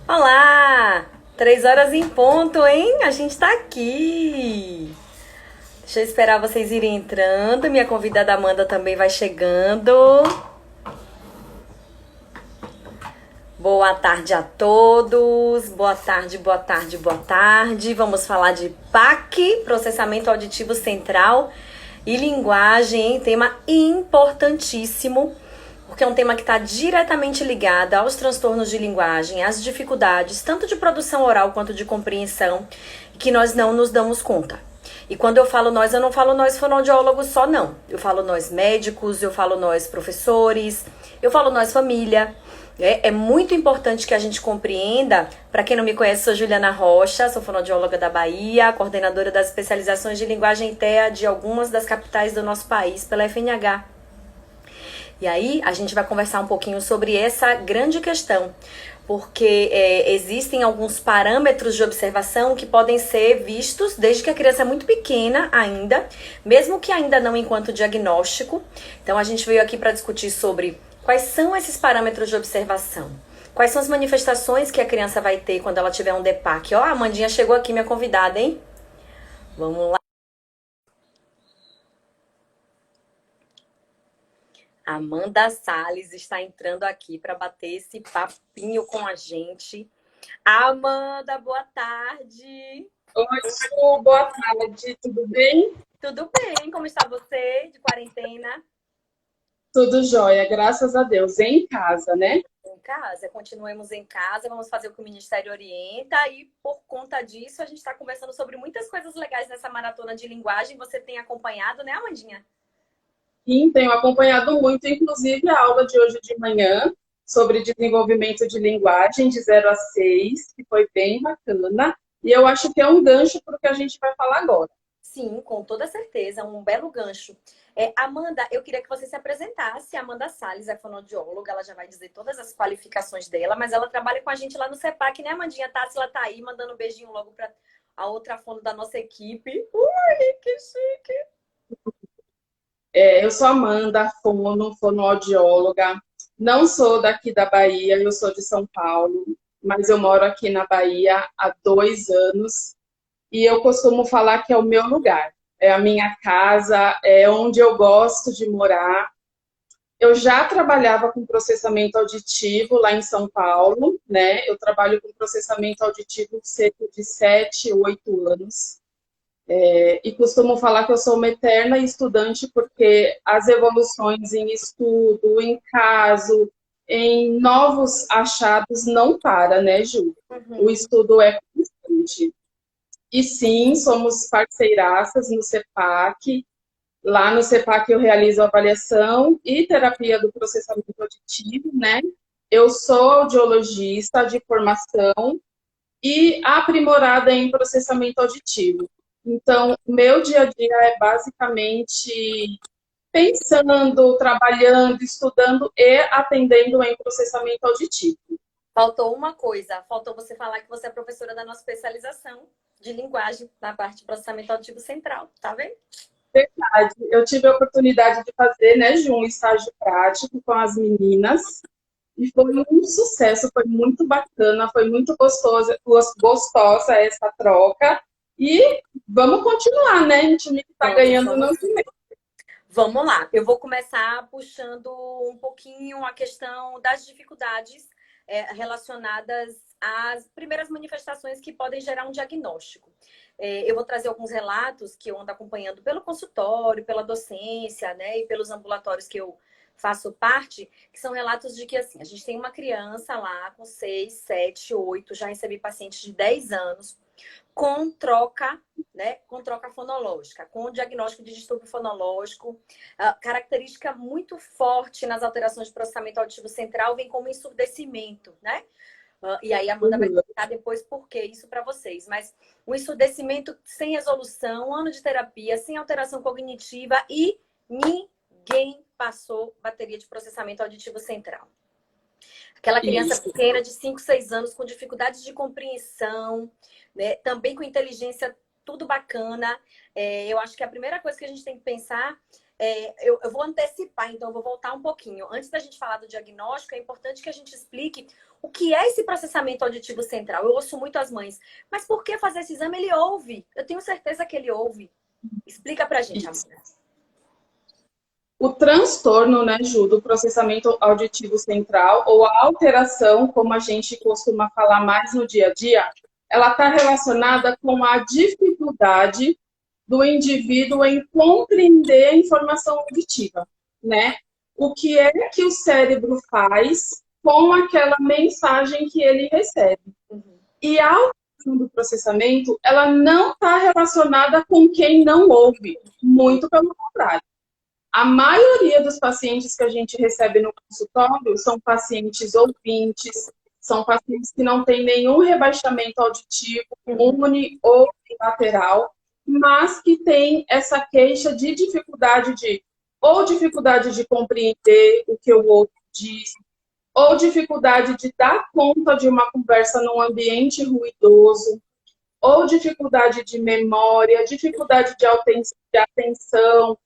Olá! 3 horas em ponto, hein? A gente tá aqui. Deixa eu esperar vocês irem entrando. Minha convidada Amanda também vai chegando. Boa tarde a todos. Boa tarde, boa tarde, boa tarde. Vamos falar de PAC, Processamento Auditivo Central e Linguagem, hein? Tema importantíssimo, porque é um tema que está diretamente ligado aos transtornos de linguagem, às dificuldades, tanto de produção oral quanto de compreensão, que nós não nos damos conta. E quando eu falo nós, eu não falo nós fonoaudiólogos só, não. Eu falo nós médicos, eu falo nós professores, eu falo nós família. É muito importante que a gente compreenda. Para quem não me conhece, sou Juliana Rocha, sou fonoaudióloga da Bahia, coordenadora das especializações de linguagem TEA de algumas das capitais do nosso país pela FNH. E aí a gente vai conversar um pouquinho sobre essa grande questão, porque existem alguns parâmetros de observação que podem ser vistos desde que a criança é muito pequena ainda, mesmo que ainda não enquanto diagnóstico. Então a gente veio aqui para discutir sobre quais são esses parâmetros de observação. Quais são as manifestações que a criança vai ter quando ela tiver um DEPAC? Ó, a Amandinha chegou aqui, minha convidada, hein? Vamos lá. Amanda Salles está entrando aqui para bater esse papinho com a gente. Amanda, boa tarde. Oi, Su, boa tarde, tudo bem? Tudo bem? Como está você de quarentena? Tudo jóia, graças a Deus, em casa, né? Em casa? Continuemos em casa, vamos fazer o que o Ministério orienta e por conta disso a gente está conversando sobre muitas coisas legais nessa maratona de linguagem. Você tem acompanhado, né, Amandinha? E tenho acompanhado muito, inclusive a aula de hoje de manhã sobre desenvolvimento de linguagem de 0 a 6, que foi bem bacana, e eu acho que é um gancho para o que a gente vai falar agora. Sim, com toda certeza, um belo gancho. Amanda, eu queria que você se apresentasse. Amanda Salles é fonoaudióloga, ela já vai dizer todas as qualificações dela, mas ela trabalha com a gente lá no CEPAC, né, Amandinha? Tássila tá aí, mandando um beijinho logo para a outra fono da nossa equipe. Ui, que chique! Eu sou Amanda, fonoaudióloga, não sou daqui da Bahia, eu sou de São Paulo, mas eu moro aqui na Bahia há 2 anos. E eu costumo falar que é o meu lugar, é a minha casa, é onde eu gosto de morar. Eu já trabalhava com processamento auditivo lá em São Paulo, né? Eu trabalho com processamento auditivo cerca de 7, 8 anos. E costumo falar que eu sou uma eterna estudante, porque as evoluções em estudo, em caso, em novos achados não para, né, Ju? O Uhum. estudo é constante. E sim, somos parceiraças no CEPAC. Lá no CEPAC eu realizo avaliação e terapia do processamento auditivo, né? Eu sou audiologista de formação e aprimorada em processamento auditivo. Então, o meu dia a dia é basicamente pensando, trabalhando, estudando e atendendo em processamento auditivo. Faltou uma coisa, faltou você falar que você é professora da nossa especialização de linguagem na parte de processamento auditivo central, tá vendo? Eu tive a oportunidade de fazer, né, Ju, um estágio prático com as meninas e foi um sucesso, foi muito bacana, foi muito gostosa essa troca e vamos continuar, né? O time que está Vamos, ganhando não vamos. se mexe. Vamos lá, eu vou começar puxando um pouquinho a questão das dificuldades relacionadas às primeiras manifestações que podem gerar um diagnóstico. Eu vou trazer alguns relatos que eu ando acompanhando pelo consultório, pela docência, né, e pelos ambulatórios que eu faço parte, que são relatos de que assim, a gente tem uma criança lá com 6, 7, 8, já recebi pacientes de 10 anos com troca, né, com troca fonológica, com diagnóstico de distúrbio fonológico. Característica muito forte nas alterações de processamento auditivo central vem como ensurdecimento, né? E aí a Amanda vai explicar depois por que isso para vocês. Mas o ensurdecimento sem resolução, 1 ano de terapia, sem alteração cognitiva e ninguém passou bateria de processamento auditivo central. Aquela criança Isso. pequena de 5, 6 anos com dificuldades de compreensão, né? Também com inteligência, tudo bacana. Eu acho que a primeira coisa que a gente tem que pensar Eu vou antecipar, então eu vou voltar um pouquinho. Antes da gente falar do diagnóstico, é importante que a gente explique o que é esse processamento auditivo central. Eu ouço muito as mães, mas por que fazer esse exame? Ele ouve. Eu tenho certeza que ele ouve. Explica pra gente, Isso. Amanda. O transtorno, né, Ju, do processamento auditivo central, ou a alteração, como a gente costuma falar mais no dia a dia, ela está relacionada com a dificuldade do indivíduo em compreender a informação auditiva, né? O que é que o cérebro faz com aquela mensagem que ele recebe. E a alteração do processamento, ela não está relacionada com quem não ouve, muito pelo contrário. A maioria dos pacientes que a gente recebe no consultório são pacientes ouvintes, são pacientes que não têm nenhum rebaixamento auditivo, uni ou bilateral, mas que têm essa queixa de dificuldade de compreender o que o outro diz, ou dificuldade de dar conta de uma conversa num ambiente ruidoso, ou dificuldade de memória, dificuldade de atenção,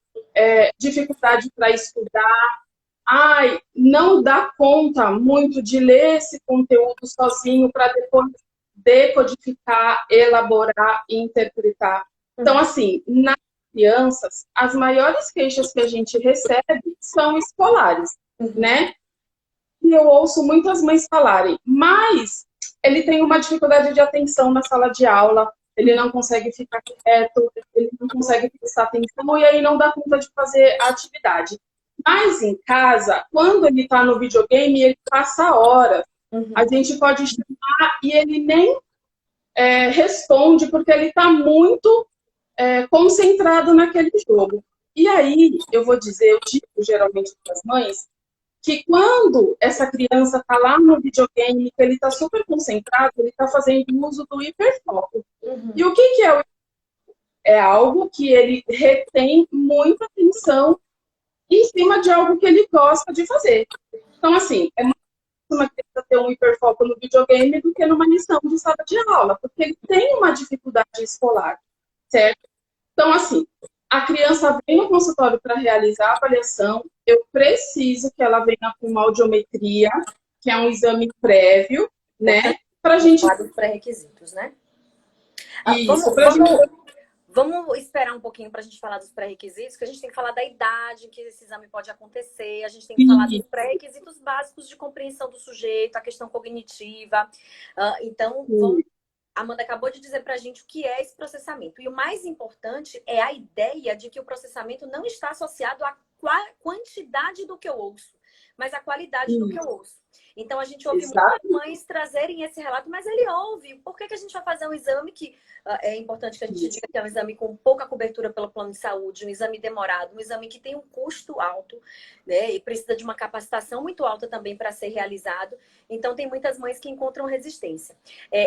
dificuldade para estudar. Ai, não dá conta muito de ler esse conteúdo sozinho para depois decodificar, elaborar e interpretar. Então, assim, nas crianças, as maiores queixas que a gente recebe são escolares, né? E eu ouço muitas mães falarem, mas ele tem uma dificuldade de atenção na sala de aula, ele não consegue ficar quieto, ele não consegue prestar atenção e aí não dá conta de fazer a atividade. Mas em casa, quando ele está no videogame, ele passa horas. A gente pode chamar e ele nem responde, porque ele está muito concentrado naquele jogo. E aí, eu vou dizer, eu digo geralmente para as mães, que quando essa criança está lá no videogame, que ele está super concentrado, ele está fazendo uso do hiperfoco. E o que é o hiperfoco? É algo que ele retém muita atenção em cima de algo que ele gosta de fazer. Então, assim, é mais uma criança ter um hiperfoco no videogame do que numa lição de sala de aula, porque ele tem uma dificuldade escolar, certo? Então, assim, a criança vem no consultório para realizar a avaliação, eu preciso que ela venha com uma audiometria, que é um exame prévio, né? Para a gente. Falar dos pré-requisitos, né? Isso, Vamos esperar um pouquinho para a gente falar dos pré-requisitos, que a gente tem que falar da idade em que esse exame pode acontecer, a gente tem que falar dos pré-requisitos básicos de compreensão do sujeito, a questão cognitiva. Então, Amanda acabou de dizer para a gente o que é esse processamento. E o mais importante é a ideia de que o processamento não está associado à quantidade do que eu ouço, mas à qualidade do que eu ouço. Então, a gente ouve muitas mães trazerem esse relato, mas ele ouve. Por que a gente vai fazer um exame que... é importante que a gente diga que é um exame com pouca cobertura pelo plano de saúde, um exame demorado, um exame que tem um custo alto, né? E precisa de uma capacitação muito alta também para ser realizado. Então, tem muitas mães que encontram resistência.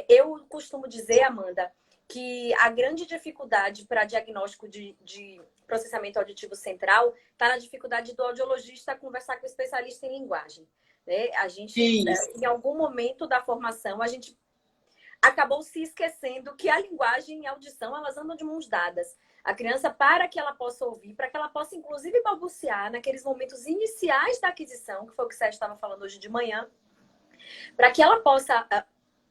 Eu costumo dizer, Amanda, que a grande dificuldade para diagnóstico de processamento auditivo central está na dificuldade do audiologista conversar com o especialista em linguagem. Né? A gente, em algum momento da formação, a gente acabou se esquecendo que a linguagem e a audição, elas andam de mãos dadas. A criança, para que ela possa ouvir, para que ela possa, inclusive, balbuciar naqueles momentos iniciais da aquisição, que foi o que o Sérgio estava falando hoje de manhã, para que ela possa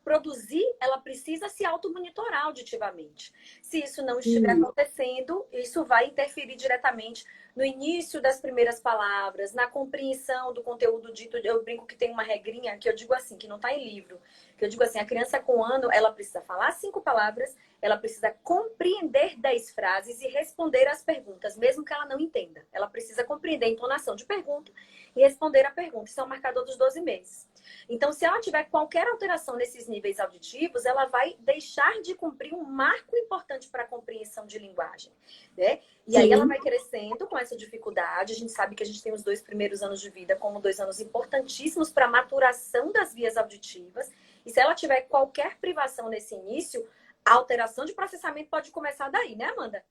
produzir, ela precisa se automonitorar auditivamente. Se isso não estiver acontecendo, isso vai interferir diretamente no início das primeiras palavras, na compreensão do conteúdo dito. Eu brinco que tem uma regrinha que eu digo assim, que não está em livro, que eu digo assim, a criança com 1 ano, ela precisa falar 5 palavras, ela precisa compreender 10 frases e responder as perguntas, mesmo que ela não entenda. Ela precisa compreender a entonação de pergunta e responder a pergunta. Isso é um marcador dos 12 meses. Então, se ela tiver qualquer alteração nesses níveis auditivos, ela vai deixar de cumprir um marco importante para a compreensão de linguagem, né? E aí ela vai crescendo com essa dificuldade. A gente sabe que a gente tem os 2 primeiros anos de vida como 2 anos importantíssimos para a maturação das vias auditivas. E se ela tiver qualquer privação nesse início, a alteração de processamento pode começar daí, né, Amanda?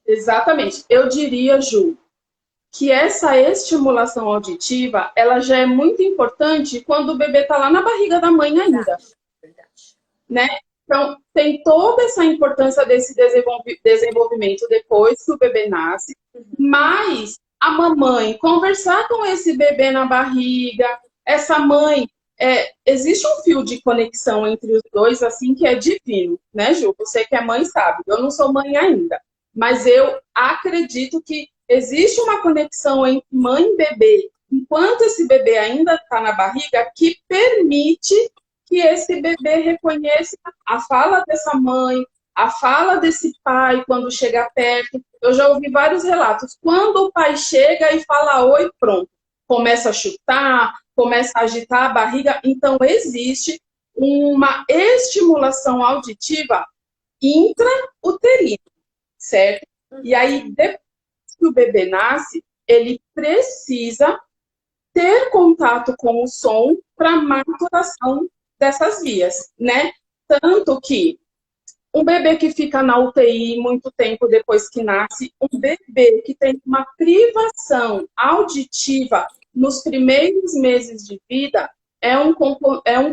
Exatamente. Eu diria, Ju, que essa estimulação auditiva, ela já é muito importante quando o bebê está lá na barriga da mãe ainda. Verdade. Né? Então, tem toda essa importância desse desenvolvimento depois que o bebê nasce. Mas a mamãe conversar com esse bebê na barriga, essa mãe, existe um fio de conexão entre os dois, assim, que é divino, né, Ju? Você que é mãe sabe, eu não sou mãe ainda, mas eu acredito que existe uma conexão entre mãe e bebê, enquanto esse bebê ainda está na barriga, que permite que esse bebê reconheça a fala dessa mãe, a fala desse pai quando chega perto. Eu já ouvi vários relatos. Quando o pai chega e fala oi, pronto. Começa a chutar, começa a agitar a barriga. Então, existe uma estimulação auditiva intrauterina, certo? E aí, depois que o bebê nasce, ele precisa ter contato com o som para maturação dessas vias, né? Tanto que um bebê que fica na UTI muito tempo depois que nasce, um bebê que tem uma privação auditiva nos primeiros meses de vida, é um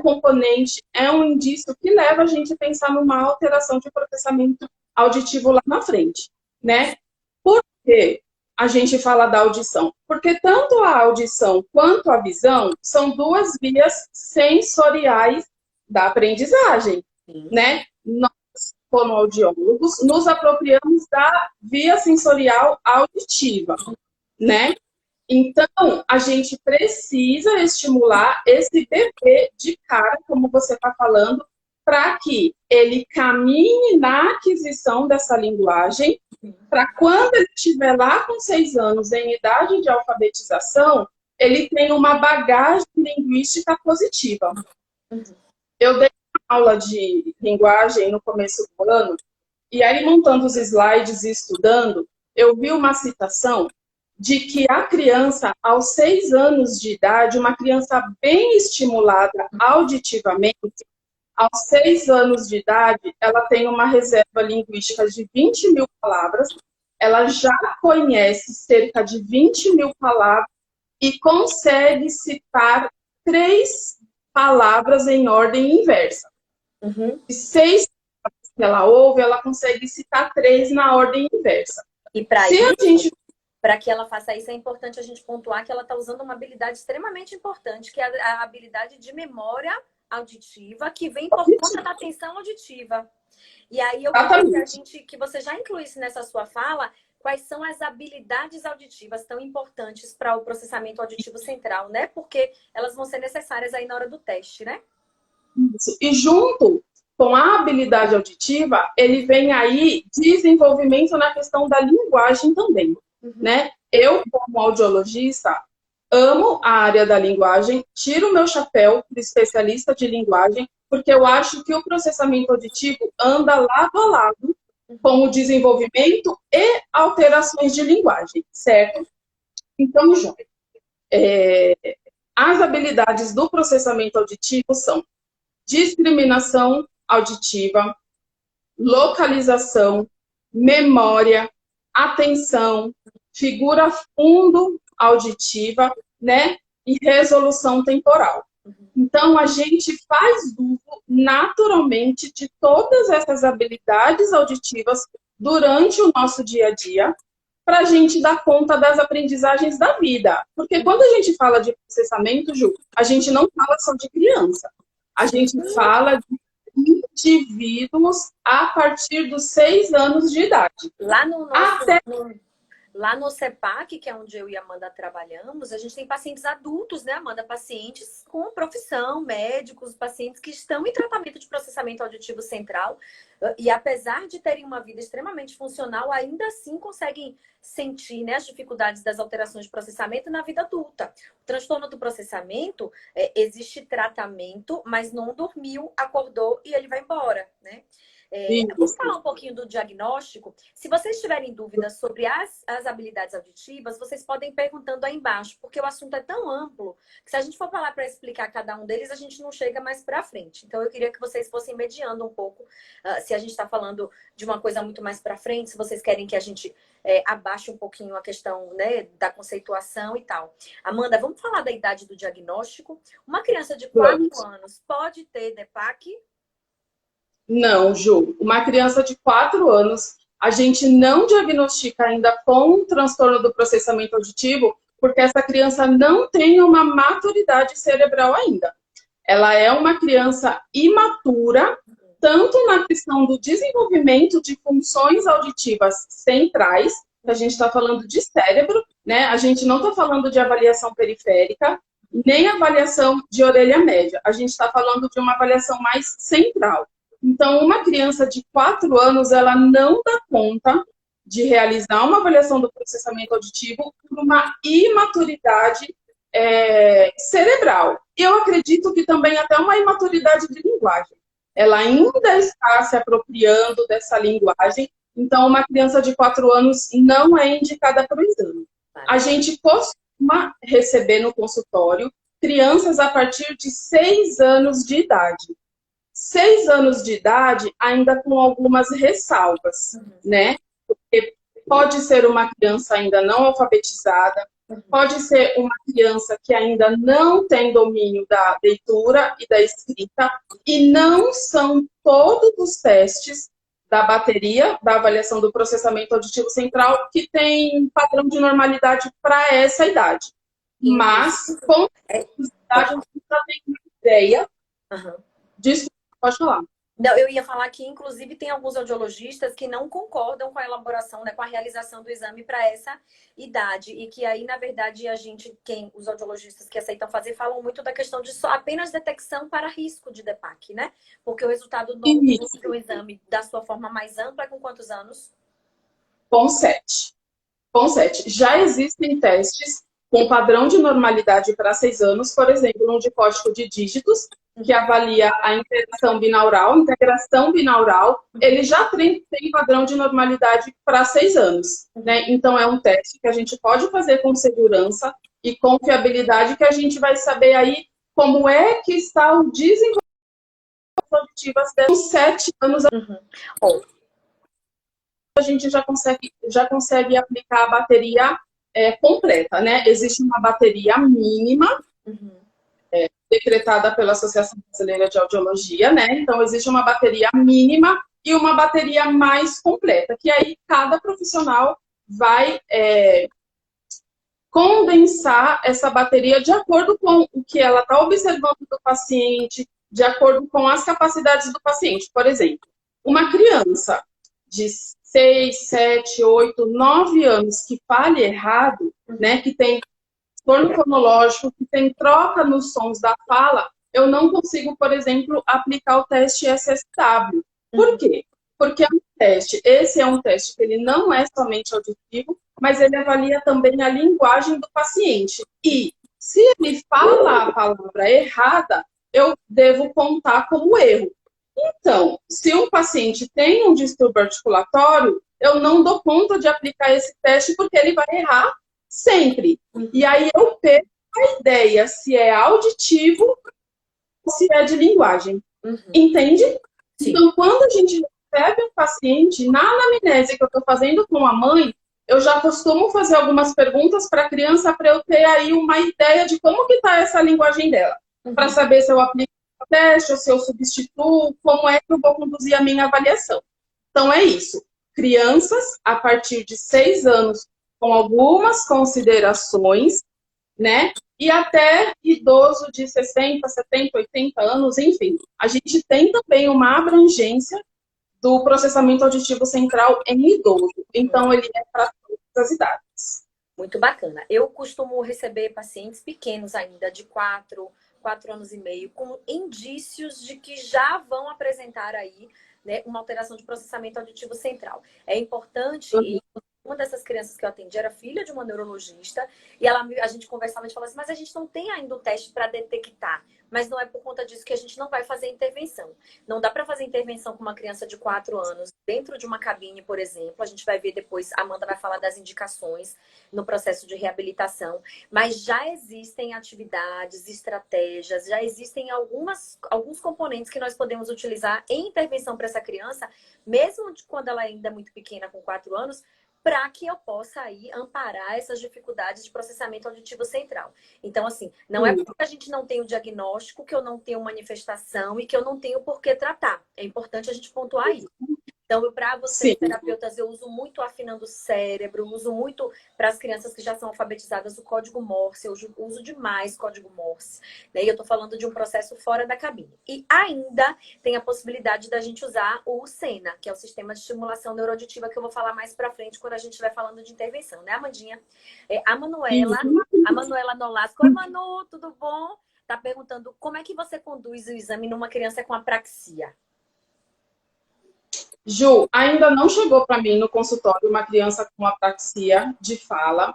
componente, é um indício que leva a gente a pensar numa alteração de processamento auditivo lá na frente, né? Por que a gente fala da audição? Porque tanto a audição quanto a visão são duas vias sensoriais da aprendizagem, Sim. né? Fonoaudiólogos, nos apropriamos da via sensorial auditiva, né? Então, a gente precisa estimular esse bebê de cara, como você está falando, para que ele caminhe na aquisição dessa linguagem, para quando ele estiver lá com 6 anos, em idade de alfabetização, ele tenha uma bagagem linguística positiva. Eu dei uma aula de linguagem no começo do ano, e aí montando os slides e estudando, eu vi uma citação de que a criança, aos 6 anos de idade, uma criança bem estimulada auditivamente, aos 6 anos de idade, ela tem uma reserva linguística de 20 mil palavras, ela já conhece cerca de 20 mil palavras e consegue citar 3 palavras em ordem inversa. E 6 que ela ouve, ela consegue citar 3 na ordem inversa. E para Se a gente para que ela faça isso, é importante a gente pontuar que ela está usando uma habilidade extremamente importante, que é a habilidade de memória auditiva, que vem por conta da atenção auditiva. E aí eu queria que você já incluísse nessa sua fala quais são as habilidades auditivas tão importantes para o processamento auditivo central, né? Porque elas vão ser necessárias aí na hora do teste, né? Isso. E junto com a habilidade auditiva, ele vem aí desenvolvimento na questão da linguagem também, né? Eu, como audiologista, amo a área da linguagem, tiro o meu chapéu de especialista de linguagem, porque eu acho que o processamento auditivo anda lado a lado com o desenvolvimento e alterações de linguagem, certo? Então, Joia, as habilidades do processamento auditivo são discriminação auditiva, localização, memória, atenção, figura fundo auditiva, né? E resolução temporal. Então, a gente faz uso naturalmente de todas essas habilidades auditivas durante o nosso dia a dia para a gente dar conta das aprendizagens da vida. Porque quando a gente fala de processamento, Ju, a gente não fala só de criança. A gente fala de indivíduos a partir dos 6 anos de idade. Lá no nosso, lá no CEPAC, que é onde eu e a Amanda trabalhamos, a gente tem pacientes adultos, né, Amanda? Pacientes com profissão, médicos, pacientes que estão em tratamento de processamento auditivo central e apesar de terem uma vida extremamente funcional, ainda assim conseguem sentir, né, as dificuldades das alterações de processamento na vida adulta. O transtorno do processamento, existe tratamento, mas não dormiu, acordou e ele vai embora, né? Vamos falar um pouquinho do diagnóstico. Se vocês tiverem dúvidas sobre as habilidades auditivas, vocês podem ir perguntando aí embaixo, porque o assunto é tão amplo que se a gente for falar para explicar cada um deles, a gente não chega mais para frente. Então, eu queria que vocês fossem mediando um pouco, se a gente está falando de uma coisa muito mais para frente, se vocês querem que a gente abaixe um pouquinho a questão, né, da conceituação e tal. Amanda, vamos falar da idade do diagnóstico. Uma criança de 4 anos pode ter DEPAC? Não, Ju. Uma criança de 4 anos, A gente não diagnostica ainda com transtorno do processamento auditivo, porque essa criança não tem uma maturidade cerebral ainda. Ela é uma criança imatura, tanto na questão do desenvolvimento de funções auditivas centrais, que a gente está falando de cérebro, né? A gente não está falando de avaliação periférica, nem avaliação de orelha média. A gente está falando de uma avaliação mais central. Então, uma criança de 4 anos, ela não dá conta de realizar uma avaliação do processamento auditivo por uma imaturidade cerebral. Eu acredito que também até uma imaturidade de linguagem. Ela ainda está se apropriando dessa linguagem, então uma criança de 4 anos não é indicada para o exame. A gente costuma receber no consultório crianças a partir de 6 anos de idade. 6 anos de idade ainda com algumas ressalvas, né? Porque pode ser uma criança ainda não alfabetizada, pode ser uma criança que ainda não tem domínio da leitura e da escrita, e não são todos os testes da bateria, da avaliação do processamento auditivo central, que tem padrão de normalidade para essa idade. Mas, com idade, a gente já tem uma ideia disso. Pode falar. Não, eu ia falar que, inclusive, tem alguns audiologistas que não concordam com a elaboração, né, com a realização do exame para essa idade. E que aí, na verdade, os audiologistas que aceitam fazer falam muito da questão de só apenas detecção para risco de DEPAC, né? Porque o resultado do exame da sua forma mais ampla é com quantos anos? Com 7. Com 7. Já existem testes com padrão de normalidade para 6 anos, por exemplo, um de código de dígitos, que avalia a integração binaural, ele já tem padrão de normalidade para 6 anos. Né? Então, é um teste que a gente pode fazer com segurança e confiabilidade, que a gente vai saber aí como é que está o desenvolvimento auditivo com 7 anos. A gente já consegue aplicar a bateria completa, né? Existe uma bateria mínima, decretada pela Associação Brasileira de Audiologia, né? Então, existe uma bateria mínima e uma bateria mais completa, que aí cada profissional vai condensar essa bateria de acordo com o que ela está observando do paciente, de acordo com as capacidades do paciente. Por exemplo, uma criança de 6, 7, 8, 9 anos que fale errado, né, que tem transtorno fonológico, que tem troca nos sons da fala, eu não consigo, por exemplo, aplicar o teste SSW. Por quê? Porque esse é um teste que ele não é somente auditivo, mas ele avalia também a linguagem do paciente. E se ele fala a palavra errada, eu devo contar como erro. Então, se um paciente tem um distúrbio articulatório, eu não dou conta de aplicar esse teste porque ele vai errar sempre. E aí eu perco a ideia se é auditivo ou se é de linguagem. Entende? Sim. Então, quando a gente recebe um paciente, na anamnese que eu estou fazendo com a mãe, eu já costumo fazer algumas perguntas para a criança para eu ter aí uma ideia de como que está essa linguagem dela. Para saber se eu aplico o teste ou se eu substituo, como é que eu vou conduzir a minha avaliação. Então, é isso. Crianças, a partir de 6 anos, com algumas considerações, né? E até idoso de 60, 70, 80 anos, enfim. A gente tem também uma abrangência do processamento auditivo central em idoso. Então, ele é para todas as idades. Muito bacana. Eu costumo receber pacientes pequenos ainda, de 4 anos e meio, com indícios de que já vão apresentar aí, né, uma alteração de processamento auditivo central. É importante... Uma dessas crianças que eu atendi era filha de uma neurologista e a gente conversava, a gente falava assim, mas a gente não tem ainda um teste para detectar. Mas não é por conta disso que a gente não vai fazer intervenção. Não dá para fazer intervenção com uma criança de 4 anos dentro de uma cabine, por exemplo. A gente vai ver depois, a Amanda vai falar das indicações no processo de reabilitação. Mas já existem atividades, estratégias, já existem alguns componentes que nós podemos utilizar em intervenção para essa criança, mesmo quando ela ainda é muito pequena, com 4 anos, para que eu possa aí amparar essas dificuldades de processamento auditivo central. Então, assim, não é porque a gente não tem o diagnóstico que eu não tenho manifestação e que eu não tenho por que tratar. É importante a gente pontuar isso. Então, para vocês, Sim. terapeutas, eu uso muito afinando o cérebro, uso muito para as crianças que já são alfabetizadas o código Morse, eu uso demais código Morse. Né? E eu estou falando de um processo fora da cabine. E ainda tem a possibilidade da gente usar o SENA, que é o Sistema de Estimulação Neuroauditiva, que eu vou falar mais para frente quando a gente estiver falando de intervenção, né, Amandinha? A Manuela Nolasco. Oi, Manu, tudo bom? Tá perguntando como é que você conduz o exame numa criança com apraxia? Ju, ainda não chegou para mim no consultório uma criança com apraxia de fala,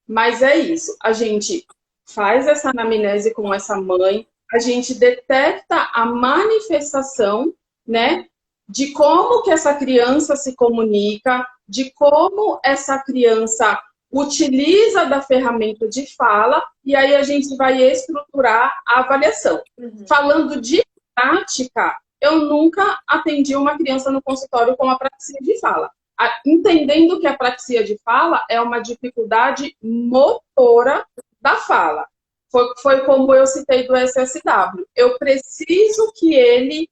mas é isso. A gente faz essa anamnese com essa mãe, a gente detecta a manifestação, né, de como que essa criança se comunica, de como essa criança utiliza da ferramenta de fala, e aí a gente vai estruturar a avaliação. Falando de prática, eu nunca atendi uma criança no consultório com apraxia de fala. Entendendo que a apraxia de fala é uma dificuldade motora da fala. Foi como eu citei do SSW. Eu preciso que ele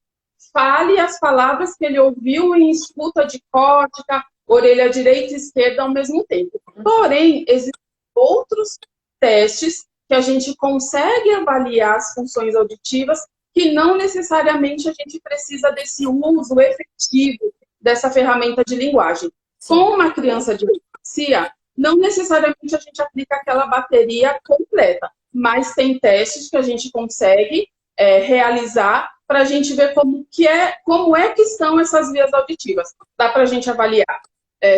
fale as palavras que ele ouviu em escuta de córtica, orelha direita e esquerda ao mesmo tempo. Porém, existem outros testes que a gente consegue avaliar as funções auditivas que não necessariamente a gente precisa desse uso efetivo dessa ferramenta de linguagem. Com uma criança de dislexia, não necessariamente a gente aplica aquela bateria completa, mas tem testes que a gente consegue realizar para a gente ver como é que estão essas vias auditivas. Dá para a gente avaliar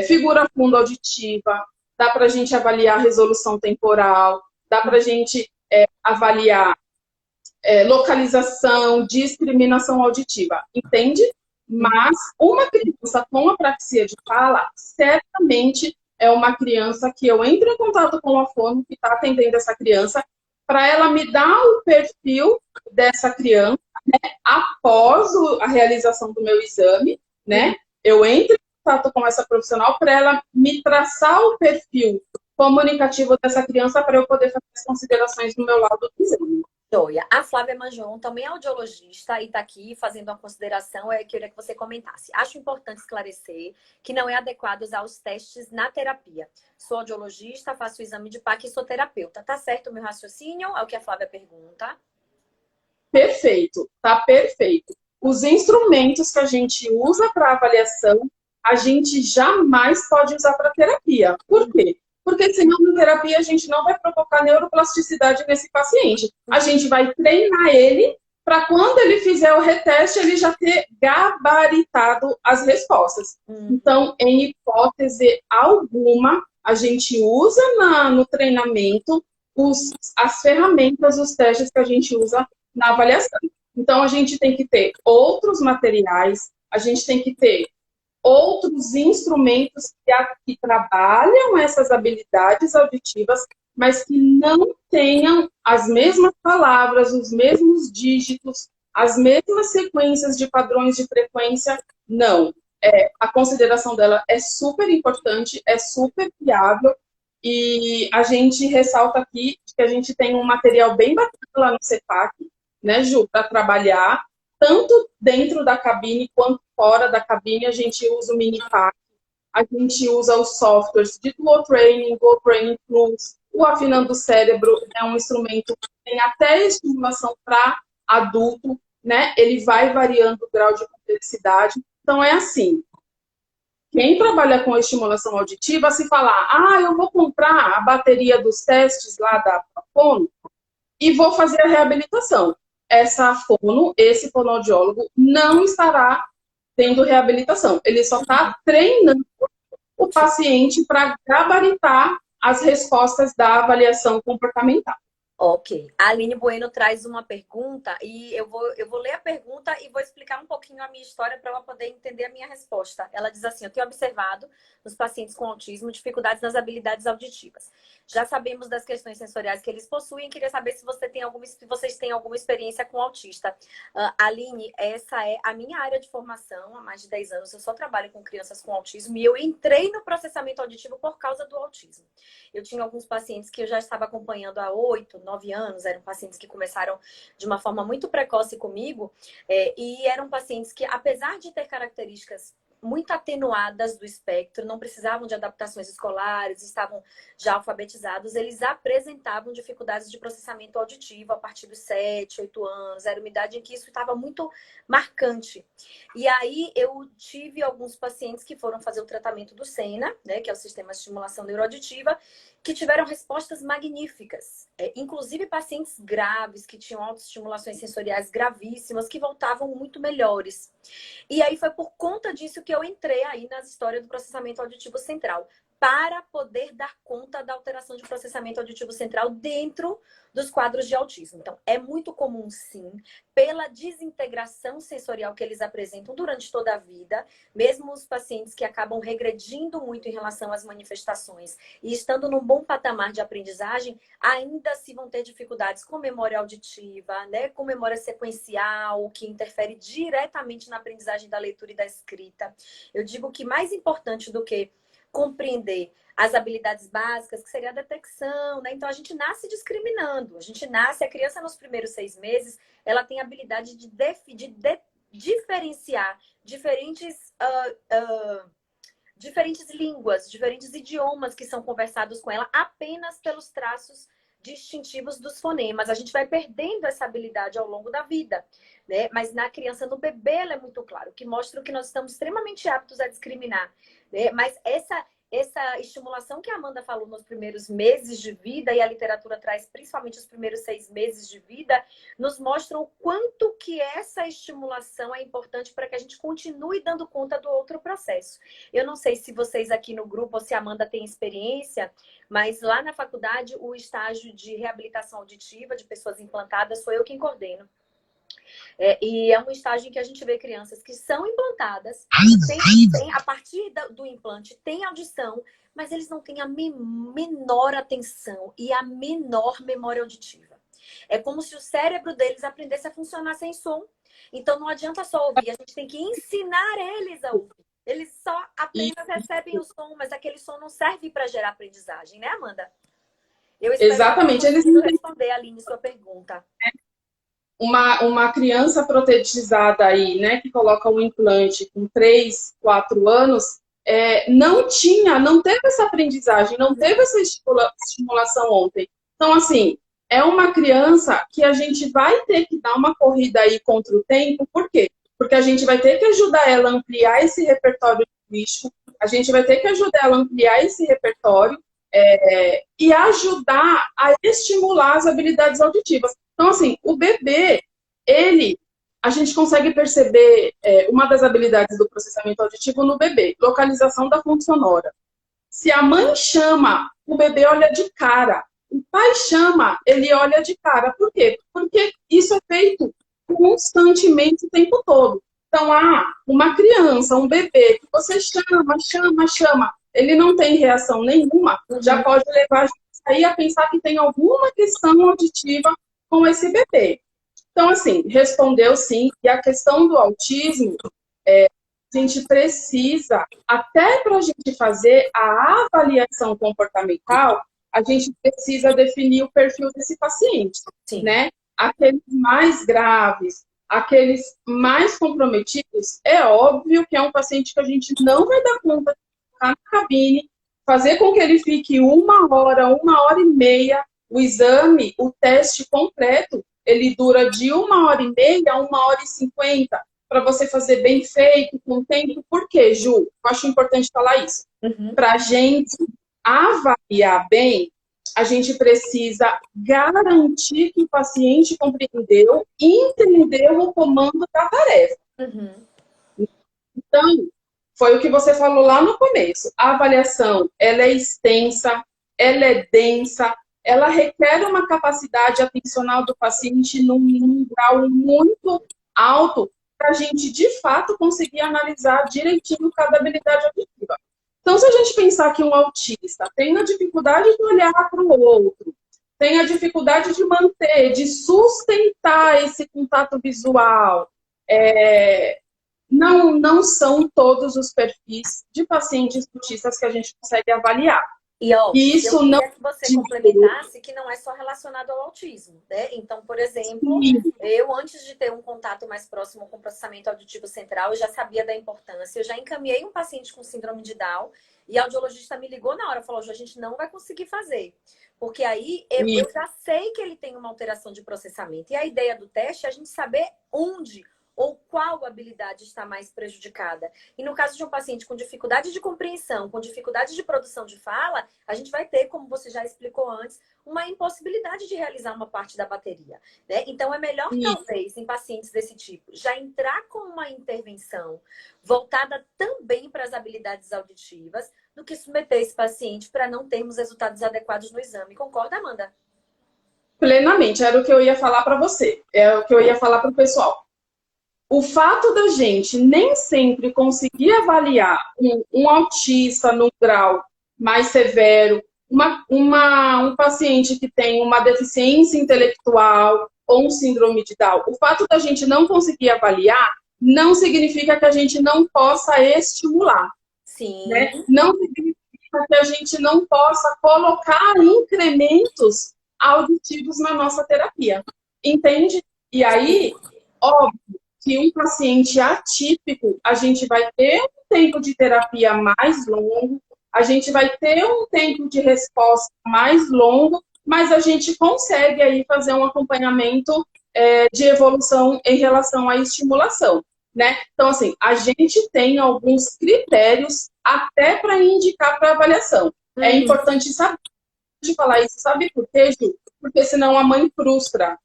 figura funda auditiva, dá para a gente avaliar resolução temporal, dá para a gente avaliar localização, discriminação auditiva, entende? Mas uma criança com apraxia de fala, certamente é uma criança que eu entro em contato com a fono que está atendendo essa criança, para ela me dar o perfil dessa criança, né, após a realização do meu exame, né? Eu entro em contato com essa profissional para ela me traçar o perfil comunicativo dessa criança para eu poder fazer as considerações do meu lado do exame. Joia. A Flávia Manjon também é audiologista e está aqui fazendo uma consideração. Eu queria que você comentasse. Acho importante esclarecer que não é adequado usar os testes na terapia. Sou audiologista, faço o exame de PAC e sou terapeuta. Tá certo o meu raciocínio? É o que a Flávia pergunta. Perfeito, tá perfeito. Os instrumentos que a gente usa para avaliação, a gente jamais pode usar para terapia. Por quê? Porque senão na terapia a gente não vai provocar neuroplasticidade nesse paciente. A gente vai treinar ele para quando ele fizer o reteste, ele já ter gabaritado as respostas. Então, em hipótese alguma, a gente usa no treinamento as ferramentas, os testes que a gente usa na avaliação. Então, a gente tem que ter outros materiais, a gente tem que ter outros instrumentos que trabalham essas habilidades auditivas, mas que não tenham as mesmas palavras, os mesmos dígitos, as mesmas sequências de padrões de frequência. Não. A consideração dela é super importante, é super fiável, e a gente ressalta aqui que a gente tem um material bem bacana lá no CEPAC, né, Ju, para trabalhar, tanto dentro da cabine quanto fora da cabine. A gente usa o Minipack, a gente usa os softwares de Dual Training, Go Training Plus, o Afinando o Cérebro é um instrumento que tem até estimulação para adulto, né? Ele vai variando o grau de complexidade. Então, é assim, quem trabalha com estimulação auditiva, se falar, eu vou comprar a bateria dos testes lá da fono e vou fazer a reabilitação. Esse fonoaudiólogo não estará tendo reabilitação. Ele só está treinando o paciente para gabaritar as respostas da avaliação comportamental. Ok. A Aline Bueno traz uma pergunta e eu vou ler a pergunta e vou explicar um pouquinho a minha história para ela poder entender a minha resposta. Ela diz assim: eu tenho observado nos pacientes com autismo dificuldades nas habilidades auditivas. Já sabemos das questões sensoriais que eles possuem. Queria saber se vocês têm alguma experiência com autista. Aline, essa é a minha área de formação há mais de 10 anos. Eu só trabalho com crianças com autismo e eu entrei no processamento auditivo por causa do autismo. Eu tinha alguns pacientes que eu já estava acompanhando há 8, 9 anos. Eram pacientes que começaram de uma forma muito precoce comigo e eram pacientes que, apesar de ter características muito atenuadas do espectro, não precisavam de adaptações escolares, estavam já alfabetizados, eles apresentavam dificuldades de processamento auditivo a partir dos 7, 8 anos. Era uma idade em que isso estava muito marcante. E aí eu tive alguns pacientes que foram fazer o tratamento do SENA, né, que é o Sistema de Estimulação Neuroauditiva, que tiveram respostas magníficas. Inclusive pacientes graves, que tinham autoestimulações sensoriais gravíssimas, que voltavam muito melhores. E aí foi por conta disso que eu entrei aí nas histórias do processamento auditivo central, para poder dar conta da alteração de processamento auditivo central dentro dos quadros de autismo. Então, é muito comum, sim, pela desintegração sensorial que eles apresentam durante toda a vida, mesmo os pacientes que acabam regredindo muito em relação às manifestações e estando num bom patamar de aprendizagem, ainda assim vão ter dificuldades com memória auditiva, né, com memória sequencial, que interfere diretamente na aprendizagem da leitura e da escrita. Eu digo que mais importante do que compreender as habilidades básicas, que seria a detecção, né? Então, a gente nasce discriminando. A criança nos primeiros 6 meses, ela tem a habilidade de diferenciar diferentes línguas, diferentes idiomas que são conversados com ela apenas pelos traços distintivos dos fonemas. A gente vai perdendo essa habilidade ao longo da vida, né? Mas na criança, no bebê, ela é muito claro, que mostra que nós estamos extremamente aptos a discriminar, né? Mas essa estimulação que a Amanda falou nos primeiros meses de vida, e a literatura traz principalmente os primeiros 6 meses de vida, nos mostram o quanto que essa estimulação é importante para que a gente continue dando conta do outro processo. Eu não sei se vocês aqui no grupo, ou se a Amanda tem experiência, mas lá na faculdade, o estágio de reabilitação auditiva de pessoas implantadas sou eu quem coordeno. E é um estágio em que a gente vê crianças que são implantadas, a partir do implante, tem audição, mas eles não têm a menor atenção e a menor memória auditiva. É como se o cérebro deles aprendesse a funcionar sem som. Então não adianta só ouvir, a gente tem que ensinar eles a ouvir. Eles só apenas recebem o som, mas aquele som não serve para gerar aprendizagem, né, Amanda? Eu espero Exatamente. que eu responder, Aline, sua pergunta. Uma criança protetizada aí, né, que coloca um implante com 3, 4 anos, não teve essa aprendizagem, não teve essa estimulação ontem. Então, assim, é uma criança que a gente vai ter que dar uma corrida aí contra o tempo. Por quê? Porque a gente vai ter que ajudar ela a ampliar esse repertório linguístico, a gente vai ter que ajudar ela a ampliar esse repertório e ajudar a estimular as habilidades auditivas. Então, assim, o bebê, a gente consegue perceber uma das habilidades do processamento auditivo no bebê, localização da fonte sonora. Se a mãe chama, o bebê olha de cara. O pai chama, ele olha de cara. Por quê? Porque isso é feito constantemente o tempo todo. Então, uma criança, um bebê, que você chama, ele não tem reação nenhuma, já pode levar a gente aí a pensar que tem alguma questão auditiva com esse bebê. Então, assim, respondeu sim. E a questão do autismo, a gente precisa, até para a gente fazer a avaliação comportamental, a gente precisa definir o perfil desse paciente, né? Aqueles mais graves, aqueles mais comprometidos, é óbvio que é um paciente que a gente não vai dar conta de ficar na cabine, fazer com que ele fique 1 hora e meia. O exame, o teste completo, ele dura de 1 hora e meia a 1 hora e 50, para você fazer bem feito, com tempo. Por quê, Ju? Eu acho importante falar isso. Para a gente avaliar bem, a gente precisa garantir que o paciente compreendeu e entendeu o comando da tarefa. Então, foi o que você falou lá no começo. A avaliação, ela é extensa, ela é densa, ela requer uma capacidade atencional do paciente num grau muito alto para a gente, de fato, conseguir analisar direitinho cada habilidade auditiva. Então, se a gente pensar que um autista tem a dificuldade de olhar para o outro, tem a dificuldade de manter, de sustentar esse contato visual, não são todos os perfis de pacientes autistas que a gente consegue avaliar. E, ó, E eu isso não queria que você complementasse que não é só relacionado ao autismo, né? Então, por exemplo, eu, antes de ter um contato mais próximo com o processamento auditivo central, eu já sabia da importância, eu já encaminhei um paciente com síndrome de Down e a audiologista me ligou na hora, falou, Ju, a gente não vai conseguir fazer. Porque aí eu já sei que ele tem uma alteração de processamento. E a ideia do teste é a gente saber onde ou qual habilidade está mais prejudicada. E no caso de um paciente com dificuldade de compreensão, com dificuldade de produção de fala, a gente vai ter, como você já explicou antes, uma impossibilidade de realizar uma parte da bateria, né? Então é melhor, talvez, em pacientes desse tipo, já entrar com uma intervenção voltada também para as habilidades auditivas, do que submeter esse paciente para não termos resultados adequados no exame. Concorda, Amanda? plenamente, era o que eu ia falar para você, é o que eu ia falar para o pessoal. O fato da gente nem sempre conseguir avaliar um autista num grau mais severo, um paciente que tem uma deficiência intelectual ou um síndrome de Down, o fato da gente não conseguir avaliar não significa que a gente não possa estimular. Sim. Né? Não significa que a gente não possa colocar incrementos auditivos na nossa terapia. Entende? E aí, óbvio, que um paciente atípico, a gente vai ter um tempo de terapia mais longo, a gente vai ter um tempo de resposta mais longo, mas a gente consegue aí fazer um acompanhamento de evolução em relação à estimulação, né? Então, assim, a gente tem alguns critérios até para indicar para avaliação. É importante saber de falar isso, sabe por quê, Ju? Porque senão a mãe frustra.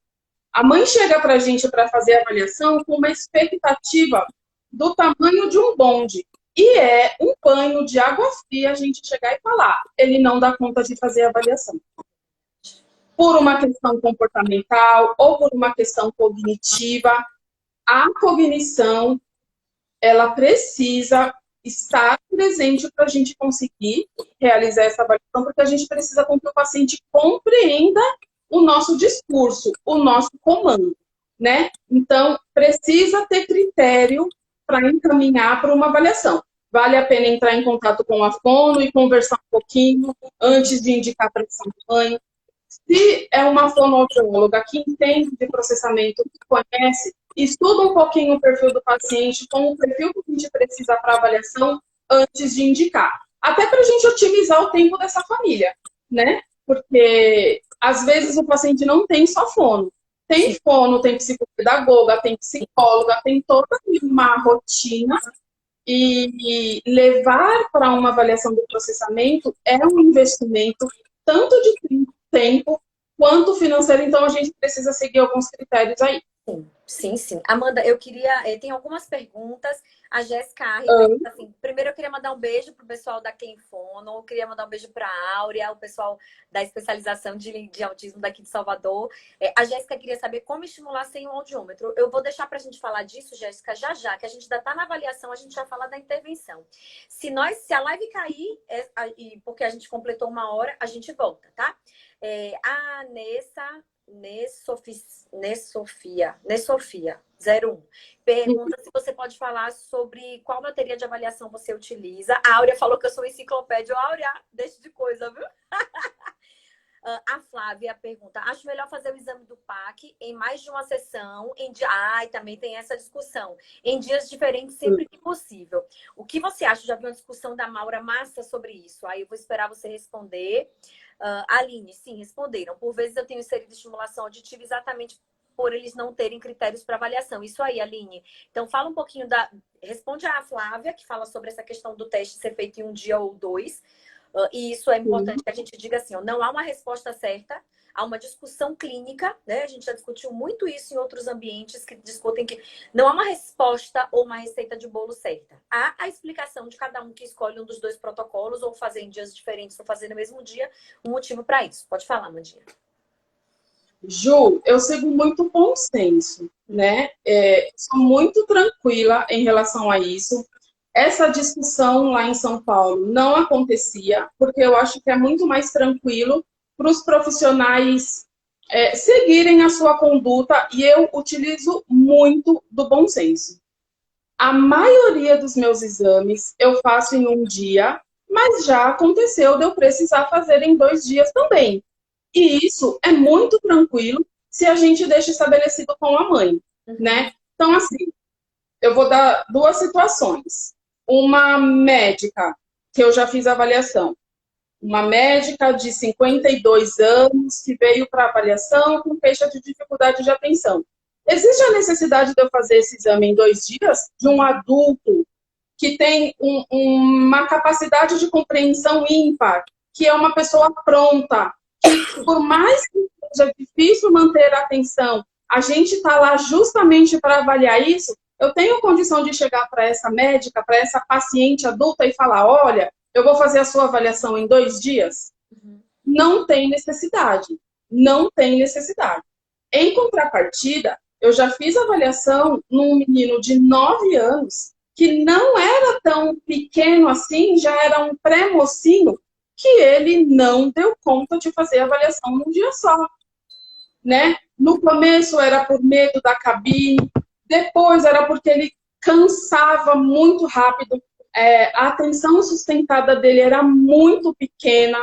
A mãe chega para a gente para fazer a avaliação com uma expectativa do tamanho de um bonde. E é um banho de água fria a gente chegar e falar, ele não dá conta de fazer a avaliação. Por uma questão comportamental ou por uma questão cognitiva, a cognição, ela precisa estar presente para a gente conseguir realizar essa avaliação, porque a gente precisa com que o paciente compreenda o nosso discurso, o nosso comando, né? Então, precisa ter critério para encaminhar para uma avaliação. Vale a pena entrar em contato com a fono e conversar um pouquinho antes de indicar para essa mãe. Se é uma fonoaudióloga que entende de processamento, que conhece, estuda um pouquinho o perfil do paciente com o perfil que a gente precisa para avaliação antes de indicar. Até para a gente otimizar o tempo dessa família, né? Porque, às vezes, o paciente não tem só fono. Tem fono, tem psicopedagoga, tem psicóloga, tem toda uma rotina. E levar para uma avaliação do processamento é um investimento tanto de tempo quanto financeiro. Então, a gente precisa seguir alguns critérios aí. Sim. Amanda, eu queria... tem algumas perguntas. A Jéssica Arre pergunta assim, primeiro eu queria mandar um beijo pro pessoal da Kenfono, eu queria mandar um beijo pra Áurea, o pessoal da especialização de autismo daqui de Salvador. A Jéssica queria saber como estimular sem um audiômetro. Eu vou deixar pra gente falar disso, Jéssica, já, que a gente ainda tá na avaliação, a gente já fala da intervenção. Se a live cair, porque a gente completou 1 hora, a gente volta, tá? A Nessofia 01 pergunta se você pode falar sobre qual bateria de avaliação você utiliza. A Áurea falou que eu sou enciclopédia. Áurea, deixa de coisa, viu? A Flávia pergunta, acho melhor fazer o exame do PAC em mais de uma sessão, também tem essa discussão, em dias diferentes sempre que possível. O que você acha? Já vi uma discussão da Maura Massa sobre isso. Aí eu vou esperar você responder. Aline, sim, responderam. Por vezes eu tenho inserido estimulação auditiva exatamente por eles não terem critérios para avaliação. Isso aí, Aline. Então, fala um pouquinho responde a Flávia, que fala sobre essa questão do teste ser feito em um dia ou 2. E isso é importante que a gente diga assim, não há uma resposta certa, há uma discussão clínica, né? A gente já discutiu muito isso em outros ambientes que discutem que não há uma resposta ou uma receita de bolo certa. Há a explicação de cada um que escolhe um dos 2 protocolos, ou fazer em dias diferentes, ou fazer no mesmo dia, um motivo para isso. Pode falar, Mandinha. Ju, eu sigo muito bom senso, né? Sou muito tranquila em relação a isso. Essa discussão lá em São Paulo não acontecia, porque eu acho que é muito mais tranquilo para os profissionais seguirem a sua conduta, e eu utilizo muito do bom senso. A maioria dos meus exames eu faço em um dia mas já aconteceu de eu precisar fazer em 2 dias também. E isso é muito tranquilo se a gente deixa estabelecido com a mãe, né? Então, assim, eu vou dar duas situações. Uma médica, que eu já fiz avaliação, uma médica de 52 anos que veio para avaliação com queixa de dificuldade de atenção. Existe a necessidade de eu fazer esse exame em 2 dias de um adulto que tem uma capacidade de compreensão ímpar, que é uma pessoa pronta, que por mais que seja difícil manter a atenção, a gente está lá justamente para avaliar isso. Eu tenho condição de chegar para essa médica, para essa paciente adulta e falar, olha, eu vou fazer a sua avaliação em 2 dias? Não tem necessidade. Não tem necessidade. Em contrapartida, eu já fiz avaliação num menino de 9 anos que não era tão pequeno assim, já era um pré-mocinho, que ele não deu conta de fazer a avaliação num dia só, né? No começo era por medo da cabine, depois era porque ele cansava muito rápido, a atenção sustentada dele era muito pequena,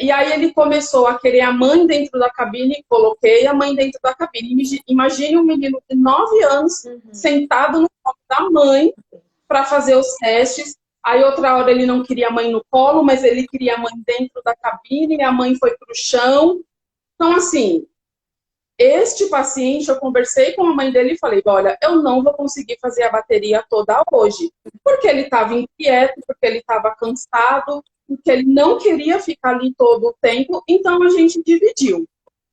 e aí ele começou a querer a mãe dentro da cabine, coloquei a mãe dentro da cabine. Imagine um menino de 9 anos sentado no colo da mãe para fazer os testes. Aí outra hora ele não queria a mãe no colo, mas ele queria a mãe dentro da cabine e a mãe foi para o chão. Então, assim, este paciente, eu conversei com a mãe dele e falei, olha, eu não vou conseguir fazer a bateria toda hoje, porque ele estava inquieto, porque ele estava cansado, porque ele não queria ficar ali todo o tempo, então a gente dividiu,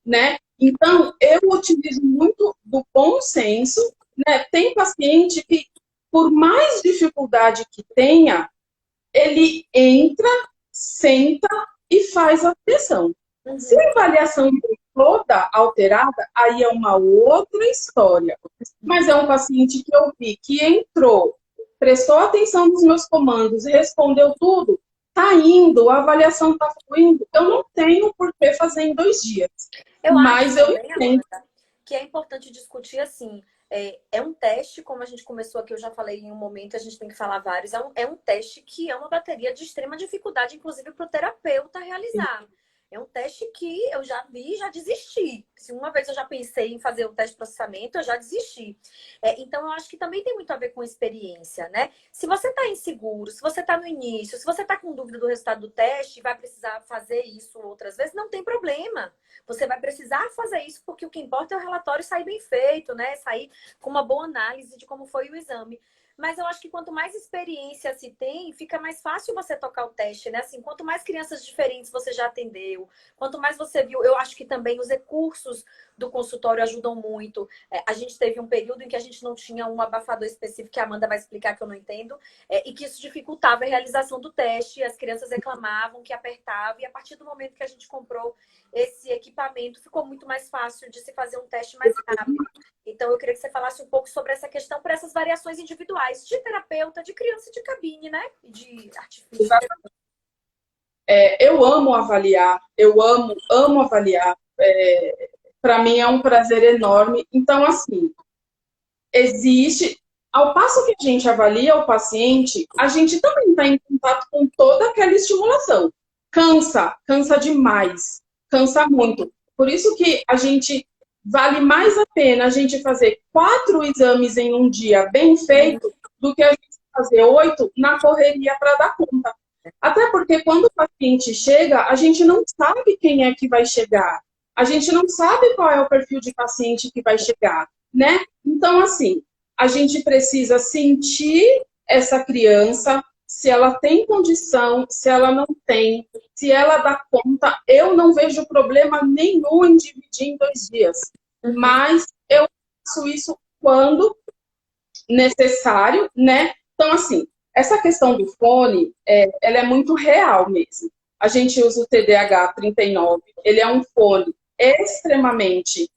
né? Então, eu utilizo muito do bom senso, né? Tem paciente que, por mais dificuldade que tenha, ele entra, senta e faz a sessão. Se a avaliação toda alterada, aí é uma outra história. Mas é um paciente que eu vi que entrou, prestou atenção nos meus comandos, respondeu tudo, tá indo, a avaliação tá fluindo, eu não tenho por que fazer em 2 dias. Mas eu entendo que é importante discutir assim. É um teste, como a gente começou aqui, eu já falei em um momento, a gente tem que falar vários. É um teste que é uma bateria de extrema dificuldade, inclusive para o terapeuta realizar. É um teste que eu já vi e já desisti. Se uma vez eu já pensei em fazer o teste de processamento, eu já desisti. Então, eu acho que também tem muito a ver com experiência, né? Se você está inseguro, se você está no início, se você está com dúvida do resultado do teste e vai precisar fazer isso outras vezes, não tem problema. Você vai precisar fazer isso porque o que importa é o relatório sair bem feito, né? Sair com uma boa análise de como foi o exame. Mas eu acho que quanto mais experiência se tem, fica mais fácil você tocar o teste, né? Assim, quanto mais crianças diferentes você já atendeu, quanto mais você viu, eu acho que também os recursos do consultório ajudam muito. A gente teve um período em que a gente não tinha um abafador específico, que a Amanda vai explicar que eu não entendo, e que isso dificultava a realização do teste, as crianças reclamavam que apertava, e a partir do momento que a gente comprou esse equipamento, ficou muito mais fácil de se fazer um teste mais rápido. Então, eu queria que você falasse um pouco sobre essa questão, para essas variações individuais de terapeuta, de criança e de cabine, né? E de artifício. Eu amo avaliar, eu amo avaliar. Para mim é um prazer enorme. Então, assim, existe... Ao passo que a gente avalia o paciente, a gente também está em contato com toda aquela estimulação. Cansa demais, cansa muito. Por isso que a gente... Vale mais a pena a gente fazer 4 exames em um dia bem feito do que a gente fazer 8 na correria para dar conta. Até porque quando o paciente chega, a gente não sabe quem é que vai chegar. A gente não sabe qual é o perfil de paciente que vai chegar, né? Então, assim, a gente precisa sentir essa criança, se ela tem condição, se ela não tem, se ela dá conta. Eu não vejo problema nenhum em dividir em 2 dias. Mas eu faço isso quando necessário, né? Então, assim, essa questão do fone, ela é muito real mesmo. A gente usa o TDAH 39, ele é um fone extremamente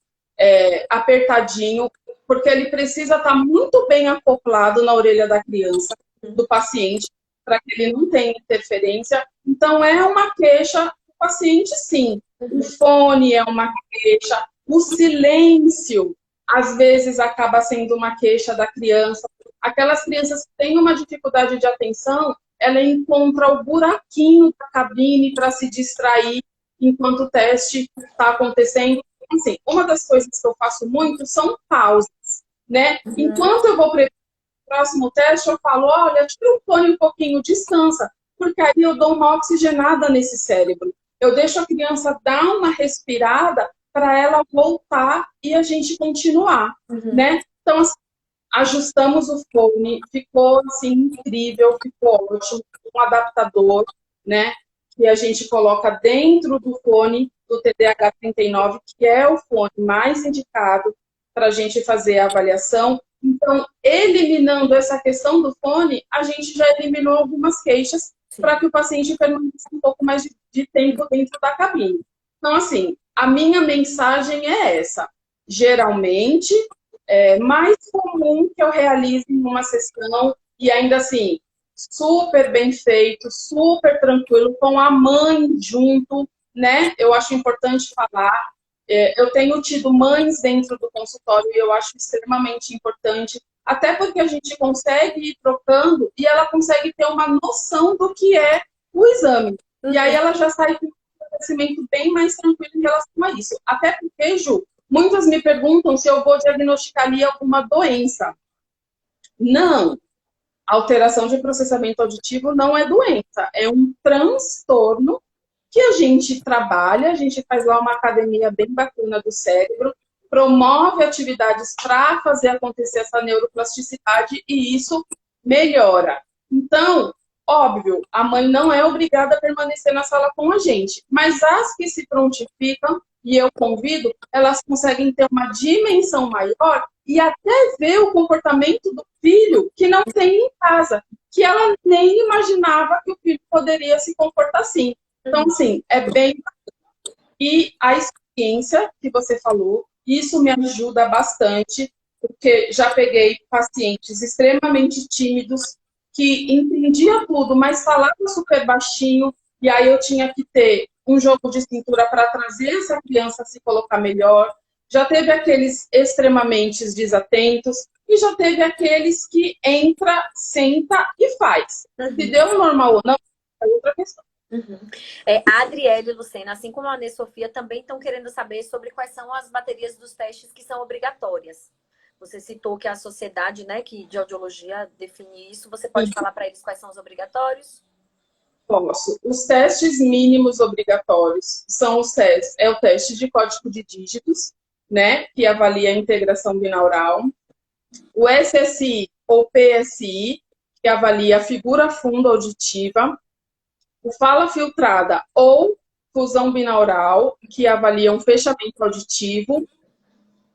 apertadinho, porque ele precisa estar muito bem acoplado na orelha da criança, do paciente, para que ele não tenha interferência. Então, é uma queixa do paciente, sim. O fone é uma queixa. O silêncio, às vezes, acaba sendo uma queixa da criança. Aquelas crianças que têm uma dificuldade de atenção, ela encontra o buraquinho da cabine para se distrair enquanto o teste está acontecendo. Assim, uma das coisas que eu faço muito são pausas, né? Enquanto eu vou preparar o próximo teste, eu falo, olha, tira o fone um pouquinho, descansa, porque aí eu dou uma oxigenada nesse cérebro. Eu deixo a criança dar uma respirada para ela voltar e a gente continuar, né? Então, assim, ajustamos o fone, ficou assim incrível, ficou ótimo, um adaptador, né? Que a gente coloca dentro do fone do TDAH 39, que é o fone mais indicado para a gente fazer a avaliação. Então, eliminando essa questão do fone, a gente já eliminou algumas queixas para que o paciente permaneça um pouco mais de tempo dentro da cabine. Então, assim, a minha mensagem é essa. Geralmente, é mais comum que eu realize em uma sessão e ainda assim, super bem feito, super tranquilo, com a mãe junto, né? Eu acho importante falar. Eu tenho tido mães dentro do consultório e eu acho extremamente importante, até porque a gente consegue ir trocando e ela consegue ter uma noção do que é o exame. E aí ela já sai com um conhecimento bem mais tranquilo em relação a isso. Até porque, Ju, muitas me perguntam se eu vou diagnosticar ali alguma doença. Não. Alteração de processamento auditivo não é doença, é um transtorno que a gente trabalha, a gente faz lá uma academia bem bacana do cérebro, promove atividades para fazer acontecer essa neuroplasticidade e isso melhora. Então, óbvio, a mãe não é obrigada a permanecer na sala com a gente, mas as que se prontificam, e eu convido, elas conseguem ter uma dimensão maior e até ver o comportamento do filho que não tem em casa, que ela nem imaginava que o filho poderia se comportar assim. Então, assim, é bem... E a experiência que você falou, isso me ajuda bastante, porque já peguei pacientes extremamente tímidos, que entendia tudo, mas falava super baixinho, e aí eu tinha que ter um jogo de cintura para trazer essa criança a se colocar melhor. Já teve aqueles extremamente desatentos, e já teve aqueles que entra, senta e faz. Se deu normal ou não, é outra questão. A Adriele e Lucena, assim como a Ana Sofia, também estão querendo saber sobre quais são as baterias dos testes que são obrigatórias. Você citou que a sociedade, né, que de audiologia define isso. Você pode falar para eles quais são os obrigatórios? Posso. Os testes mínimos obrigatórios são os testes, é o teste de código de dígitos, né, que avalia a integração binaural. O SSI ou PSI, que avalia a figura fundo auditiva. O fala filtrada ou fusão binaural, que avalia um fechamento auditivo.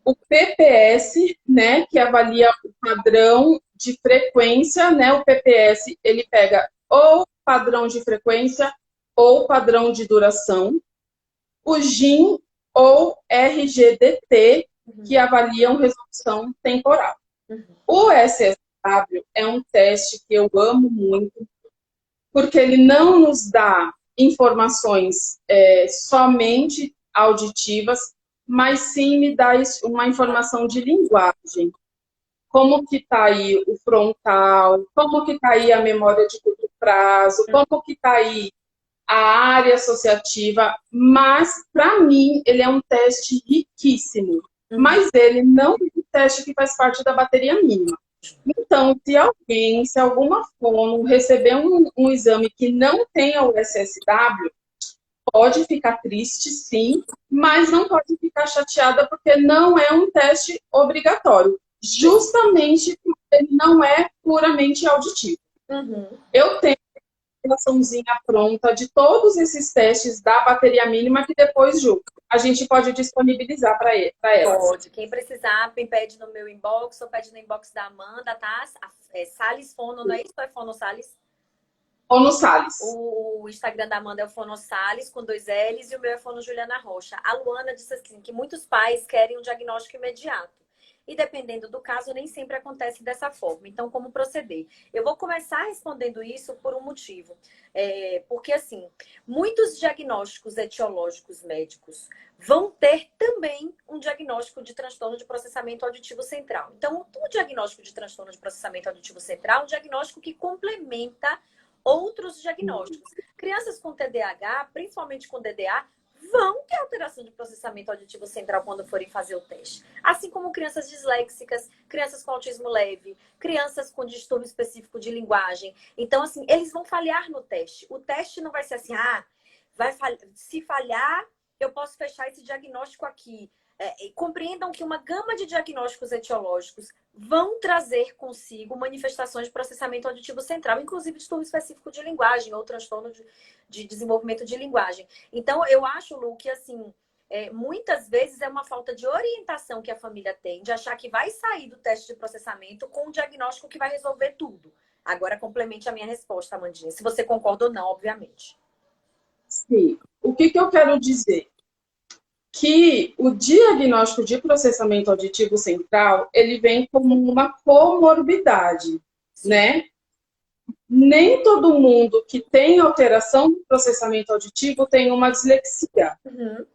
O PPS, né, que avalia o padrão de frequência, né? O PPS, ele pega ou padrão de frequência ou padrão de duração. O GIM ou RGDT, que avaliam resolução temporal. O SSW é um teste que eu amo muito, porque ele não nos dá informações somente auditivas, mas sim me dá uma informação de linguagem. Como que está aí o frontal, como que está aí a memória de curto prazo, como que está aí a área associativa, mas, para mim, ele é um teste riquíssimo. Mas ele não é um teste que faz parte da bateria mínima. Então, se alguma fono receber um exame que não tenha o SSW, pode ficar triste, sim, mas não pode ficar chateada porque não é um teste obrigatório. Justamente porque ele não é puramente auditivo. Eu tenho relaçãozinha pronta de todos esses testes da bateria mínima que depois, Ju, a gente pode disponibilizar para elas. Pode. Quem precisar, pede no meu inbox ou pede no inbox da Amanda, tá? Salles Fono, não é isso? É Fono Salles? Fono Salles. O Instagram da Amanda é o Fono Salles, com 2 L's, e o meu é Fono Juliana Rocha. A Luana disse assim, que muitos pais querem um diagnóstico imediato. E dependendo do caso, nem sempre acontece dessa forma. Então, como proceder? Eu vou começar respondendo isso por um motivo. Porque, assim, muitos diagnósticos etiológicos médicos vão ter também um diagnóstico de transtorno de processamento auditivo central. Então, o diagnóstico de transtorno de processamento auditivo central é um diagnóstico que complementa outros diagnósticos. Crianças com TDAH, principalmente com DDA, vão ter alteração de processamento auditivo central quando forem fazer o teste. Assim como crianças disléxicas, crianças com autismo leve, crianças com distúrbio específico de linguagem. Então, assim, eles vão falhar no teste. O teste não vai ser assim, se falhar, eu posso fechar esse diagnóstico aqui. Compreendam que uma gama de diagnósticos etiológicos vão trazer consigo manifestações de processamento auditivo central, inclusive distúrbio específico de linguagem ou transtorno de desenvolvimento de linguagem. Então, eu acho, Lu, que assim, muitas vezes é uma falta de orientação que a família tem, de achar que vai sair do teste de processamento com um diagnóstico que vai resolver tudo. Agora, complemente a minha resposta, Amandinha, se você concorda ou não, obviamente. Sim. O que eu quero dizer? Que o diagnóstico de processamento auditivo central, ele vem como uma comorbidade, né? Nem todo mundo que tem alteração do processamento auditivo tem uma dislexia. Uhum.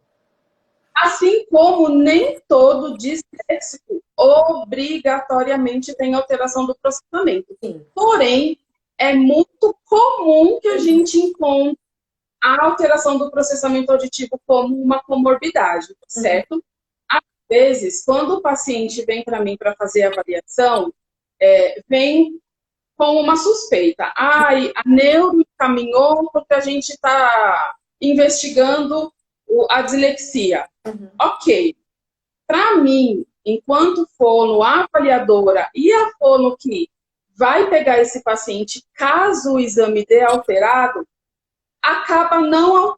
Assim como nem todo disléxico obrigatoriamente tem alteração do processamento. Sim. Porém, é muito comum que a gente encontre a alteração do processamento auditivo como uma comorbidade, certo? Às vezes, quando o paciente vem para mim para fazer a avaliação, vem com uma suspeita. A neuro encaminhou porque a gente está investigando a dislexia. Uhum. Ok. Para mim, enquanto fono avaliadora e a fono que vai pegar esse paciente caso o exame dê alterado, acaba não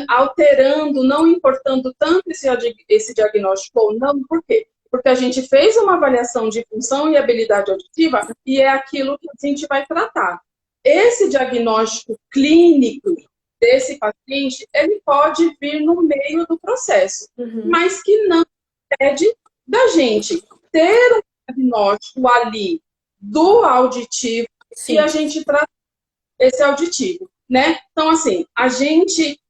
alterando, não importando tanto esse diagnóstico ou não. Por quê? Porque a gente fez uma avaliação de função e habilidade auditiva e é aquilo que a gente vai tratar. Esse diagnóstico clínico desse paciente, ele pode vir no meio do processo, mas que não impede da gente ter um diagnóstico ali do auditivo. Sim. E a gente trata esse auditivo. Né? Então, assim, a gente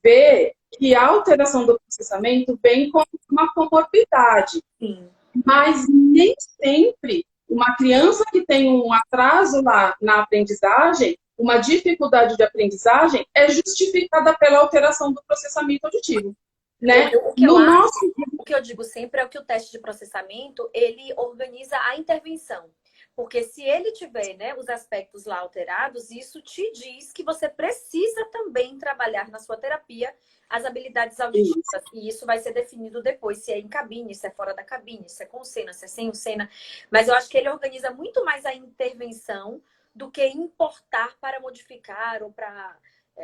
vê que a alteração do processamento vem com uma comorbidade. Sim. Mas nem sempre uma criança que tem um atraso na aprendizagem, uma dificuldade de aprendizagem, é justificada pela alteração do processamento auditivo. Né? O que eu digo sempre é que o teste de processamento, ele organiza a intervenção. Porque se ele tiver, né, os aspectos lá alterados, isso te diz que você precisa também trabalhar na sua terapia as habilidades auditivas. E isso vai ser definido depois, se é em cabine, se é fora da cabine, se é com cena, se é sem o cena. Mas eu acho que ele organiza muito mais a intervenção do que importar para modificar ou para...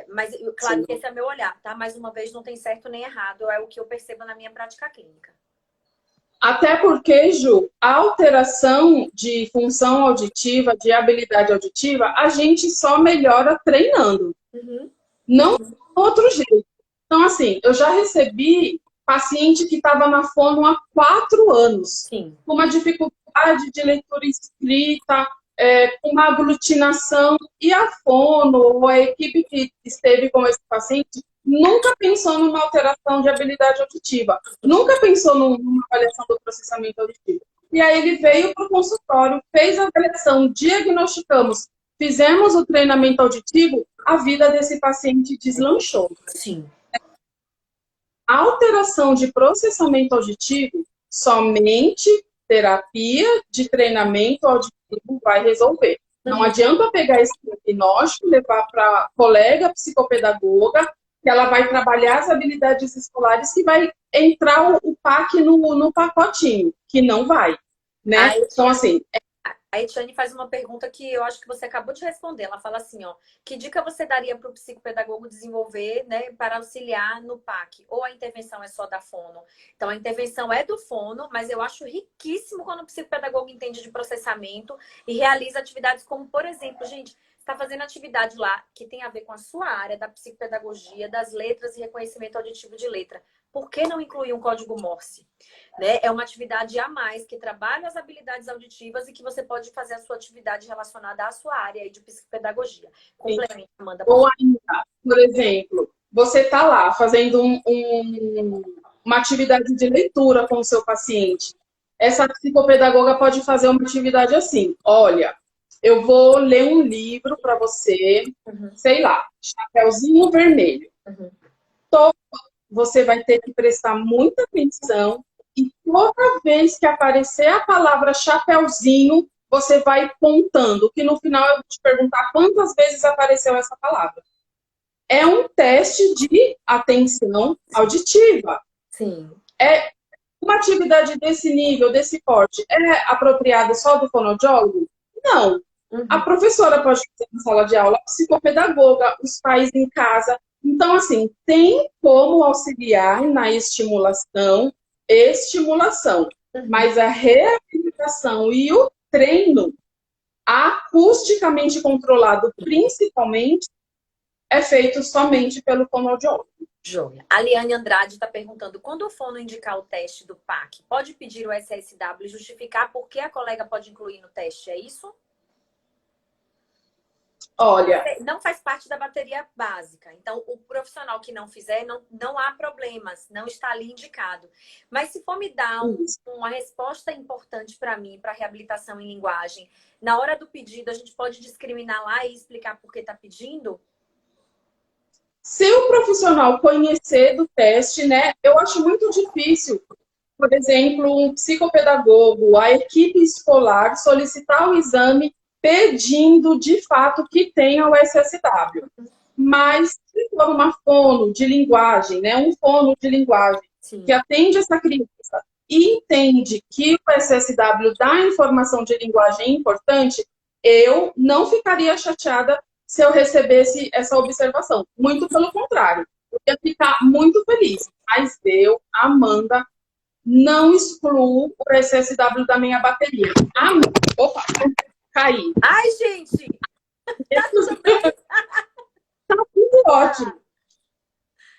Mas, claro, sim, que esse é meu olhar, tá? Mais uma vez, não tem certo nem errado, é o que eu percebo na minha prática clínica. Até porque, Ju, a alteração de função auditiva, de habilidade auditiva, a gente só melhora treinando. Não de outro jeito. Então, assim, eu já recebi paciente que estava na fono há 4 anos. Sim. Com uma dificuldade de leitura escrita, com uma aglutinação. E a fono, ou a equipe que esteve com esse paciente, nunca pensou numa alteração de habilidade auditiva. Nunca pensou numa avaliação do processamento auditivo. E aí ele veio para o consultório, fez a avaliação, diagnosticamos, fizemos o treinamento auditivo, a vida desse paciente deslanchou. Sim. A alteração de processamento auditivo, somente terapia de treinamento auditivo vai resolver. Não adianta pegar esse diagnóstico, levar para a colega psicopedagoga, que ela vai trabalhar as habilidades escolares, que vai entrar o PAC no pacotinho, que não vai, né? Então, assim... A Etiane faz uma pergunta que eu acho que você acabou de responder. Ela fala assim, ó, que dica você daria para o psicopedagogo desenvolver, né, para auxiliar no PAC? Ou a intervenção é só da fono? Então, a intervenção é do fono, mas eu acho riquíssimo quando o psicopedagogo entende de processamento e realiza atividades como, por exemplo, gente... está fazendo atividade lá que tem a ver com a sua área da psicopedagogia, das letras e reconhecimento auditivo de letra. Por que não incluir um código Morse? Né? É uma atividade a mais que trabalha as habilidades auditivas e que você pode fazer a sua atividade relacionada à sua área aí de psicopedagogia. Complementa, Amanda. Ou ainda, por exemplo, você está lá fazendo uma atividade de leitura com o seu paciente. Essa psicopedagoga pode fazer uma atividade assim, olha... eu vou ler um livro para você, sei lá, Chapeuzinho Vermelho. Uhum. Você vai ter que prestar muita atenção e toda vez que aparecer a palavra chapeuzinho, você vai contando, que no final eu vou te perguntar quantas vezes apareceu essa palavra. É um teste de atenção auditiva. Sim. É uma atividade desse nível, desse porte, é apropriada só do fonoaudiólogo? Não. A professora pode fazer na sala de aula, a psicopedagoga, os pais em casa. Então, assim, tem como auxiliar na estimulação, mas a reabilitação e o treino acusticamente controlado, principalmente, é feito somente pelo fonoaudiólogo. Joia. A Liane Andrade está perguntando, quando o fono indicar o teste do PAC, pode pedir o SSW e justificar por que a colega pode incluir no teste, é isso? Olha, não faz parte da bateria básica. Então, o profissional que não fizer, não há problemas, não está ali indicado. Mas se for me dar uma resposta importante para mim, para reabilitação em linguagem, na hora do pedido, a gente pode discriminar lá e explicar por que está pedindo? Se o profissional conhecer do teste, né, eu acho muito difícil, por exemplo, um psicopedagogo, a equipe escolar solicitar o exame pedindo, de fato, que tenha o SSW. Mas, se for uma fono de linguagem, né, um fono de linguagem Sim. que atende essa criança e entende que o SSW dá informação de linguagem importante, eu não ficaria chateada se eu recebesse essa observação. Muito pelo contrário. Eu ia ficar muito feliz. Mas eu, Amanda, não excluo o SSW da minha bateria. Opa, caí. Ai, gente! Tá tudo bem? Tá tudo ótimo.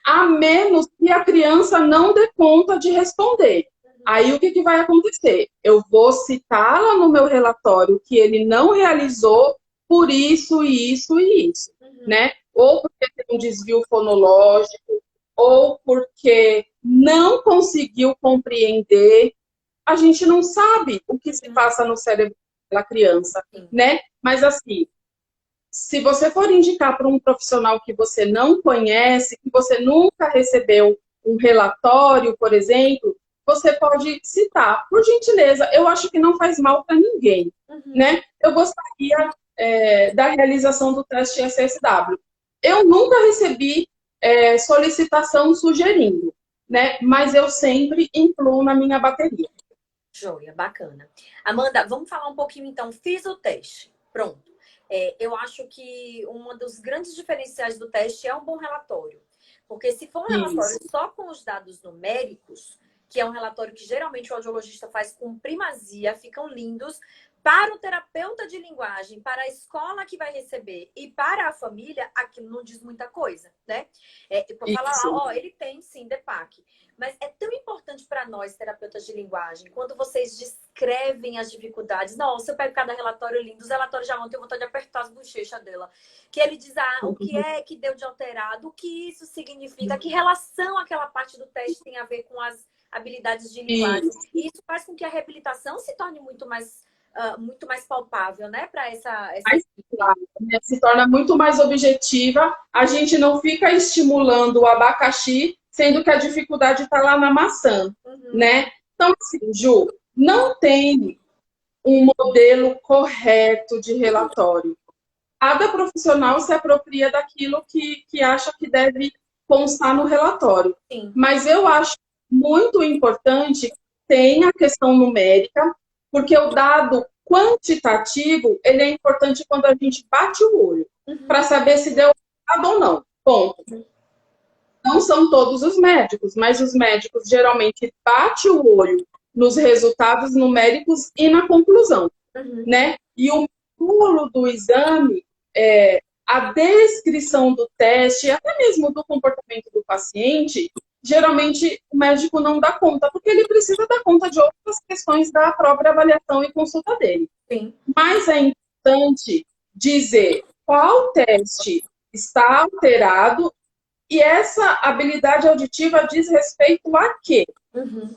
A menos que a criança não dê conta de responder. Aí o que vai acontecer? Eu vou citar lá no meu relatório que ele não realizou por isso, isso e isso, né? Ou porque tem um desvio fonológico, ou porque não conseguiu compreender. A gente não sabe o que se passa no cérebro da criança, né? Mas assim, se você for indicar para um profissional que você não conhece, que você nunca recebeu um relatório, por exemplo, você pode citar. Por gentileza, eu acho que não faz mal para ninguém, né? Eu gostaria da realização do teste SSW. Eu nunca recebi solicitação sugerindo, né? Mas eu sempre incluo na minha bateria. Joia, bacana. Amanda, vamos falar um pouquinho então. Fiz o teste, pronto. Eu acho que um dos grandes diferenciais do teste é um bom relatório. Porque se for um relatório só com os dados numéricos, que é um relatório que geralmente o audiologista faz com primazia, ficam lindos, para o terapeuta de linguagem, para a escola que vai receber e para a família, aquilo não diz muita coisa, né? Para falar, ele tem sim DEPAC. Mas é tão importante para nós, terapeutas de linguagem, quando vocês descrevem as dificuldades. Nossa, eu pego cada relatório lindo, os relatórios já ontem, eu vou vontade de apertar as bochechas dela. Que ele diz, o que é que deu de alterado, o que isso significa, que relação aquela parte do teste tem a ver com as habilidades de linguagem. E isso faz com que a reabilitação se torne muito mais palpável, né? Para essa... Se torna muito mais objetiva. A gente não fica estimulando o abacaxi, sendo que a dificuldade está lá na maçã, né? Então, assim, Ju, não tem um modelo correto de relatório. Cada profissional se apropria daquilo que acha que deve constar no relatório. Sim. Mas eu acho muito importante que tenha a questão numérica, porque o dado quantitativo, ele é importante quando a gente bate o olho, para saber se deu errado ou não. Ponto. Não são todos os médicos, mas os médicos geralmente batem o olho nos resultados numéricos e na conclusão, né? E o pulo do exame, a descrição do teste, até mesmo do comportamento do paciente, geralmente o médico não dá conta, porque ele precisa dar conta de outras questões da própria avaliação e consulta dele. Sim. Mas é importante dizer qual teste está alterado e essa habilidade auditiva diz respeito a quê?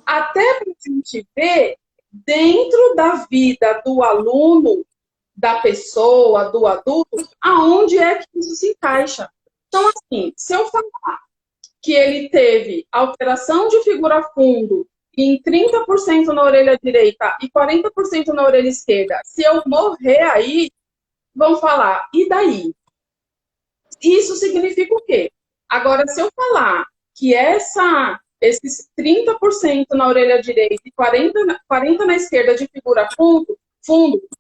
Até para a gente ver dentro da vida do aluno da pessoa, do adulto, aonde é que isso se encaixa. Então, assim, se eu falar que ele teve alteração de figura fundo em 30% na orelha direita e 40% na orelha esquerda, se eu morrer aí, vão falar, e daí? Isso significa o quê? Agora, se eu falar que esses 30% na orelha direita e 40 na esquerda de figura fundo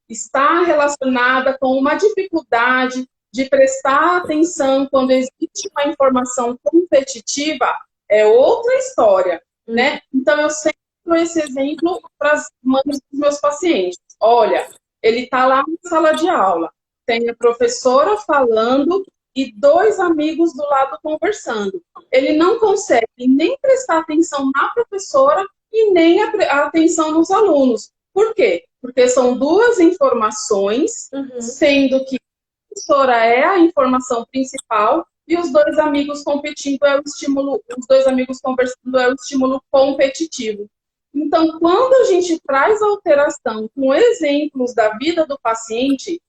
está relacionada com uma dificuldade de prestar atenção quando existe uma informação competitiva, é outra história, né? Então, eu sempre dou esse exemplo para as mães dos meus pacientes. Olha, ele está lá na sala de aula, tem a professora falando e dois amigos do lado conversando. Ele não consegue nem prestar atenção na professora e nem a atenção nos alunos. Por quê? Porque são duas informações, sendo que a professora é a informação principal e os dois amigos competindo é o estímulo, os dois amigos conversando é o estímulo competitivo. Então, quando a gente traz a alteração com exemplos da vida do paciente,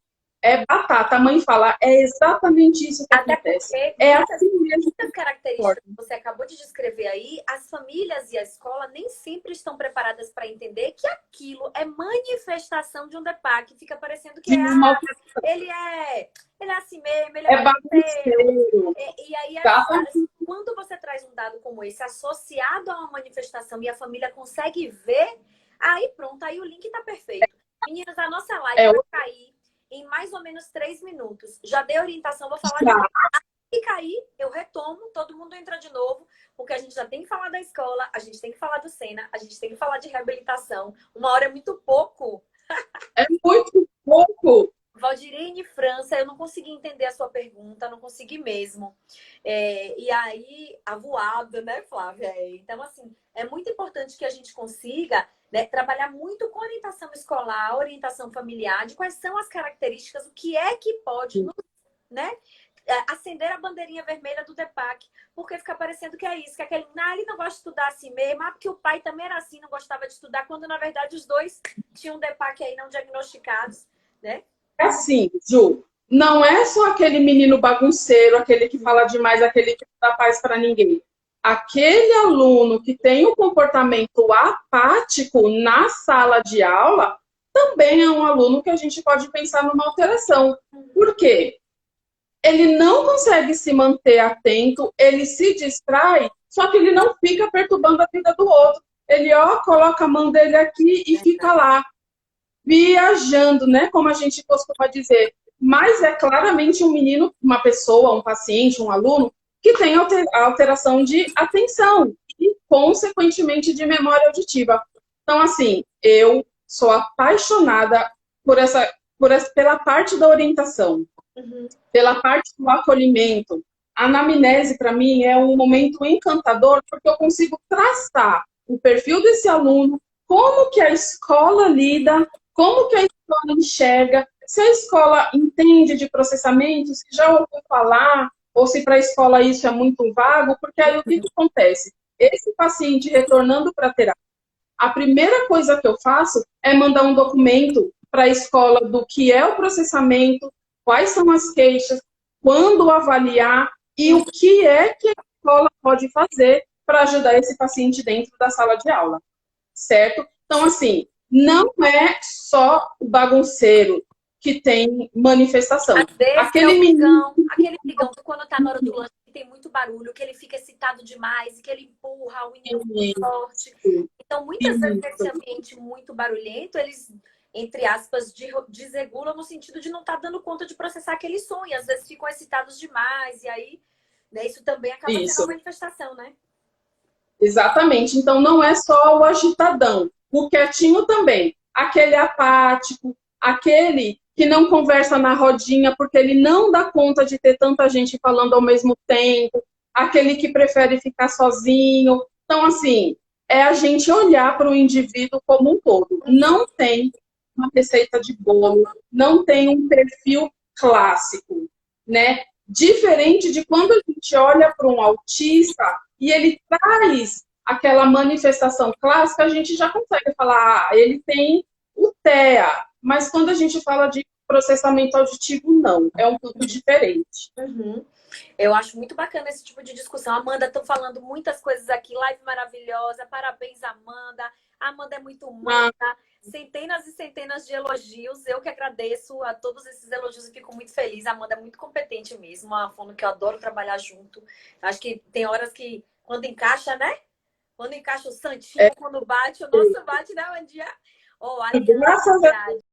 é batata. A mãe fala, é exatamente isso que acontece. É assim mesmo. Muitas características que você acabou de descrever aí, as famílias e a escola nem sempre estão preparadas para entender que aquilo é manifestação de um DEPAC. Fica parecendo que ele é assim mesmo, ele é bagunceiro. E aí, quando você traz um dado como esse associado a uma manifestação e a família consegue ver, aí pronto, aí o link está perfeito. Meninas, a nossa live vai cair em mais ou menos 3 minutos. Já dei orientação, vou falar de novo. Se cair, eu retomo, todo mundo entra de novo, porque a gente já tem que falar da escola, a gente tem que falar do Sena, a gente tem que falar de reabilitação. 1 hora é muito pouco. É muito pouco. Valdirene França, eu não consegui entender a sua pergunta, não consegui mesmo. E aí, avoada, né, Flávia? Então, assim, é muito importante que a gente consiga, né, trabalhar muito com orientação escolar, orientação familiar, de quais são as características, o que é que pode, né, acender a bandeirinha vermelha do DEPAC, porque fica parecendo que é isso, que aquele, ele não gosta de estudar assim mesmo, porque o pai também era assim, não gostava de estudar, quando na verdade os dois tinham DEPAC aí não diagnosticados, né? É assim, Ju, não é só aquele menino bagunceiro, aquele que fala demais, aquele que não dá paz para ninguém. Aquele aluno que tem um comportamento apático na sala de aula também é um aluno que a gente pode pensar numa alteração. Por quê? Ele não consegue se manter atento, ele se distrai, só que ele não fica perturbando a vida do outro. Ele, coloca a mão dele aqui e fica lá, viajando, né? Como a gente costuma dizer. Mas é claramente um menino, uma pessoa, um paciente, um aluno, que tem alteração de atenção e, consequentemente, de memória auditiva. Então, assim, eu sou apaixonada pela parte da orientação, pela parte do acolhimento. A anamnese, para mim, é um momento encantador, porque eu consigo traçar o perfil desse aluno, como que a escola lida, como que a escola enxerga, se a escola entende de processamento, se já ouviu falar, ou se para a escola isso é muito vago, porque aí o que acontece? Esse paciente retornando para a terapia, a primeira coisa que eu faço é mandar um documento para a escola do que é o processamento, quais são as queixas, quando avaliar e o que é que a escola pode fazer para ajudar esse paciente dentro da sala de aula, certo? Então, assim, não é só o bagunceiro que tem manifestação. Aquele brigão, que quando tá na hora do lanche, que tem muito barulho, que ele fica excitado demais, e que ele empurra o menino muito forte. Então, muitas vezes, esse ambiente muito barulhento, eles, entre aspas, desregulam no sentido de não estar dando conta de processar aquele som, e às vezes ficam excitados demais, e aí, né, isso também acaba sendo uma manifestação, né? Exatamente. Então, não é só o agitadão. O quietinho também. Aquele apático, aquele que não conversa na rodinha porque ele não dá conta de ter tanta gente falando ao mesmo tempo, aquele que prefere ficar sozinho. Então, assim, é a gente olhar para o indivíduo como um todo. Não tem uma receita de bolo, não tem um perfil clássico, né? Diferente de quando a gente olha para um autista e ele traz aquela manifestação clássica, a gente já consegue falar, ele tem o TEA. Mas quando a gente fala de processamento auditivo não, é um pouco diferente. Uhum. Eu acho muito bacana esse tipo de discussão. Amanda, estão falando muitas coisas aqui, live maravilhosa, parabéns, Amanda. A Amanda é muito humana, centenas e centenas de elogios. Eu que agradeço a todos esses elogios e fico muito feliz. A Amanda é muito competente mesmo, uma fono que eu adoro trabalhar junto. Acho que tem horas que, quando encaixa, né? Quando encaixa o santinho, quando bate, o nosso bate, né, Amandinha? Oh, Graças a aliás,